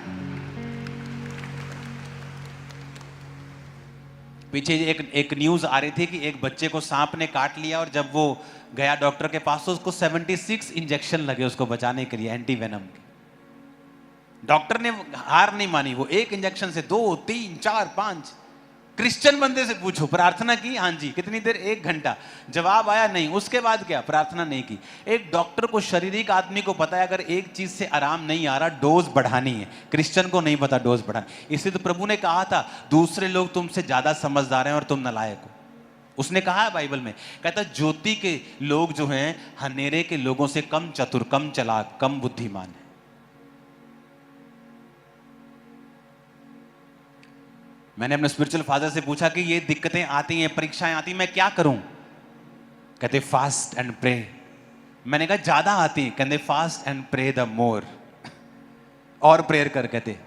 Speaker 1: पीछे एक न्यूज आ रही थी कि एक बच्चे को सांप ने काट लिया, और जब वो गया डॉक्टर के पास तो उसको 76 इंजेक्शन लगे उसको बचाने के लिए, एंटी वेनम के। डॉक्टर ने हार नहीं मानी, वो एक इंजेक्शन से 2, 3, 4, 5 क्रिश्चियन बंदे से पूछो, प्रार्थना की? हाँ जी। कितनी देर? 1 घंटा। जवाब आया? नहीं। उसके बाद क्या? प्रार्थना नहीं की। एक डॉक्टर को, शारीरिक आदमी को पता है अगर एक चीज से आराम नहीं आ रहा, डोज बढ़ानी है। क्रिश्चियन को नहीं पता डोज बढ़ानी। इसलिए तो प्रभु ने कहा था दूसरे लोग तुमसे ज्यादा समझदार हैं और तुम नालायक हो। उसने कहा है बाइबल में, कहता ज्योति के लोग जो हैं हनेरे के लोगों से कम चतुर, कम चालाक, कम बुद्धिमान है। मैंने अपने स्पिरिचुअल फादर से पूछा कि ये दिक्कतें आती हैं, परीक्षाएं आती हैं, मैं क्या करूं? कहते फास्ट एंड प्रे। मैंने कहा ज्यादा आती हैं? कहते fast and pray the more, और प्रेयर कर। कहते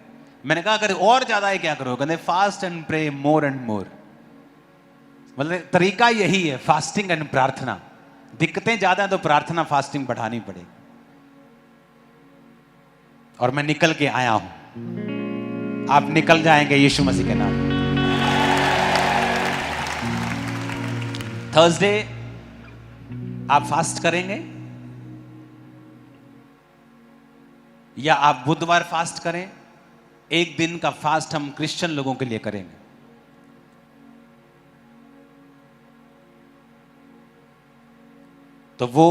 Speaker 1: मैंने कहा अगर और ज्यादा है क्या करो? कहते fast and pray more and more. मतलब तरीका यही है, फास्टिंग एंड प्रार्थना। दिक्कतें ज्यादा है तो प्रार्थना फास्टिंग बढ़ानी पड़ेगी। और मैं निकल के आया हूं, आप निकल जाएंगे यीशु मसीह के नाम। थर्सडे आप फास्ट करेंगे या आप बुधवार फास्ट करें? एक दिन का फास्ट हम क्रिश्चियन लोगों के लिए करेंगे। तो वो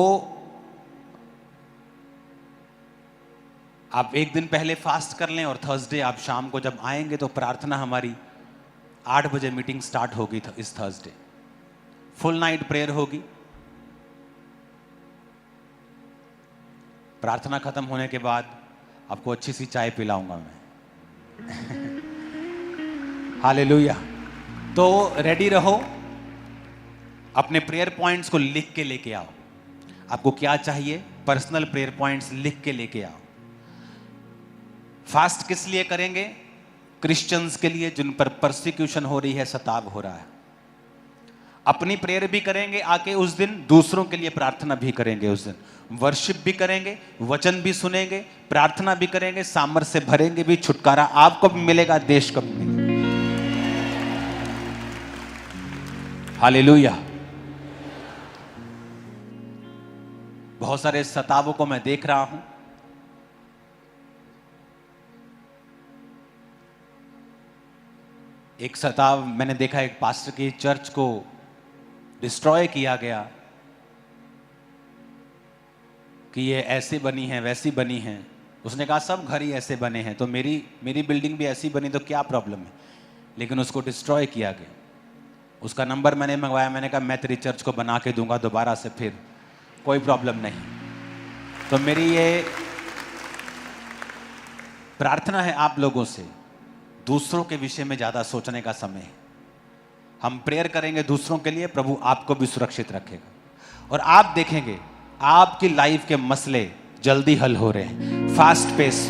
Speaker 1: आप एक दिन पहले फास्ट कर लें और थर्सडे आप शाम को जब आएंगे तो प्रार्थना हमारी 8 बजे मीटिंग स्टार्ट होगी। इस थर्सडे फुल नाइट प्रेयर होगी। प्रार्थना खत्म होने के बाद आपको अच्छी सी चाय पिलाऊंगा मैं। हालेलुया। तो रेडी रहो, अपने प्रेयर पॉइंट्स को लिख के लेके आओ। आपको क्या चाहिए? पर्सनल प्रेयर पॉइंट्स लिख के लेके आओ। फास्ट किस लिए करेंगे? क्रिश्चियंस के लिए जिन पर परसिक्यूशन हो रही है, सताव हो रहा है। अपनी प्रेयर भी करेंगे आके उस दिन, दूसरों के लिए प्रार्थना भी करेंगे उस दिन। वर्शिप भी करेंगे, वचन भी सुनेंगे, प्रार्थना भी करेंगे, सामर्थ्य से भरेंगे भी। छुटकारा आपको भी मिलेगा, देश को भी मिलेगा। हालेलुया। बहुत सारे सतावों को मैं देख रहा हूं। एक सताव मैंने देखा, एक पास्टर की चर्च को डिस्ट्रॉय किया गया कि ये ऐसे बनी है, वैसी बनी है। उसने कहा सब घर ही ऐसे बने हैं, तो मेरी बिल्डिंग भी ऐसी बनी तो क्या प्रॉब्लम है? लेकिन उसको डिस्ट्रॉय किया गया। उसका नंबर मैंने मंगवाया, मैंने कहा मैं तेरी चर्च को बना के दूंगा दोबारा से, फिर कोई प्रॉब्लम नहीं। तो मेरी ये प्रार्थना है आप लोगों से, दूसरों के विषय में ज्यादा सोचने का समय है। हम प्रेयर करेंगे दूसरों के लिए, प्रभु आपको भी सुरक्षित रखेगा और आप देखेंगे आपकी लाइफ के मसले जल्दी हल हो रहे हैं। Fast pace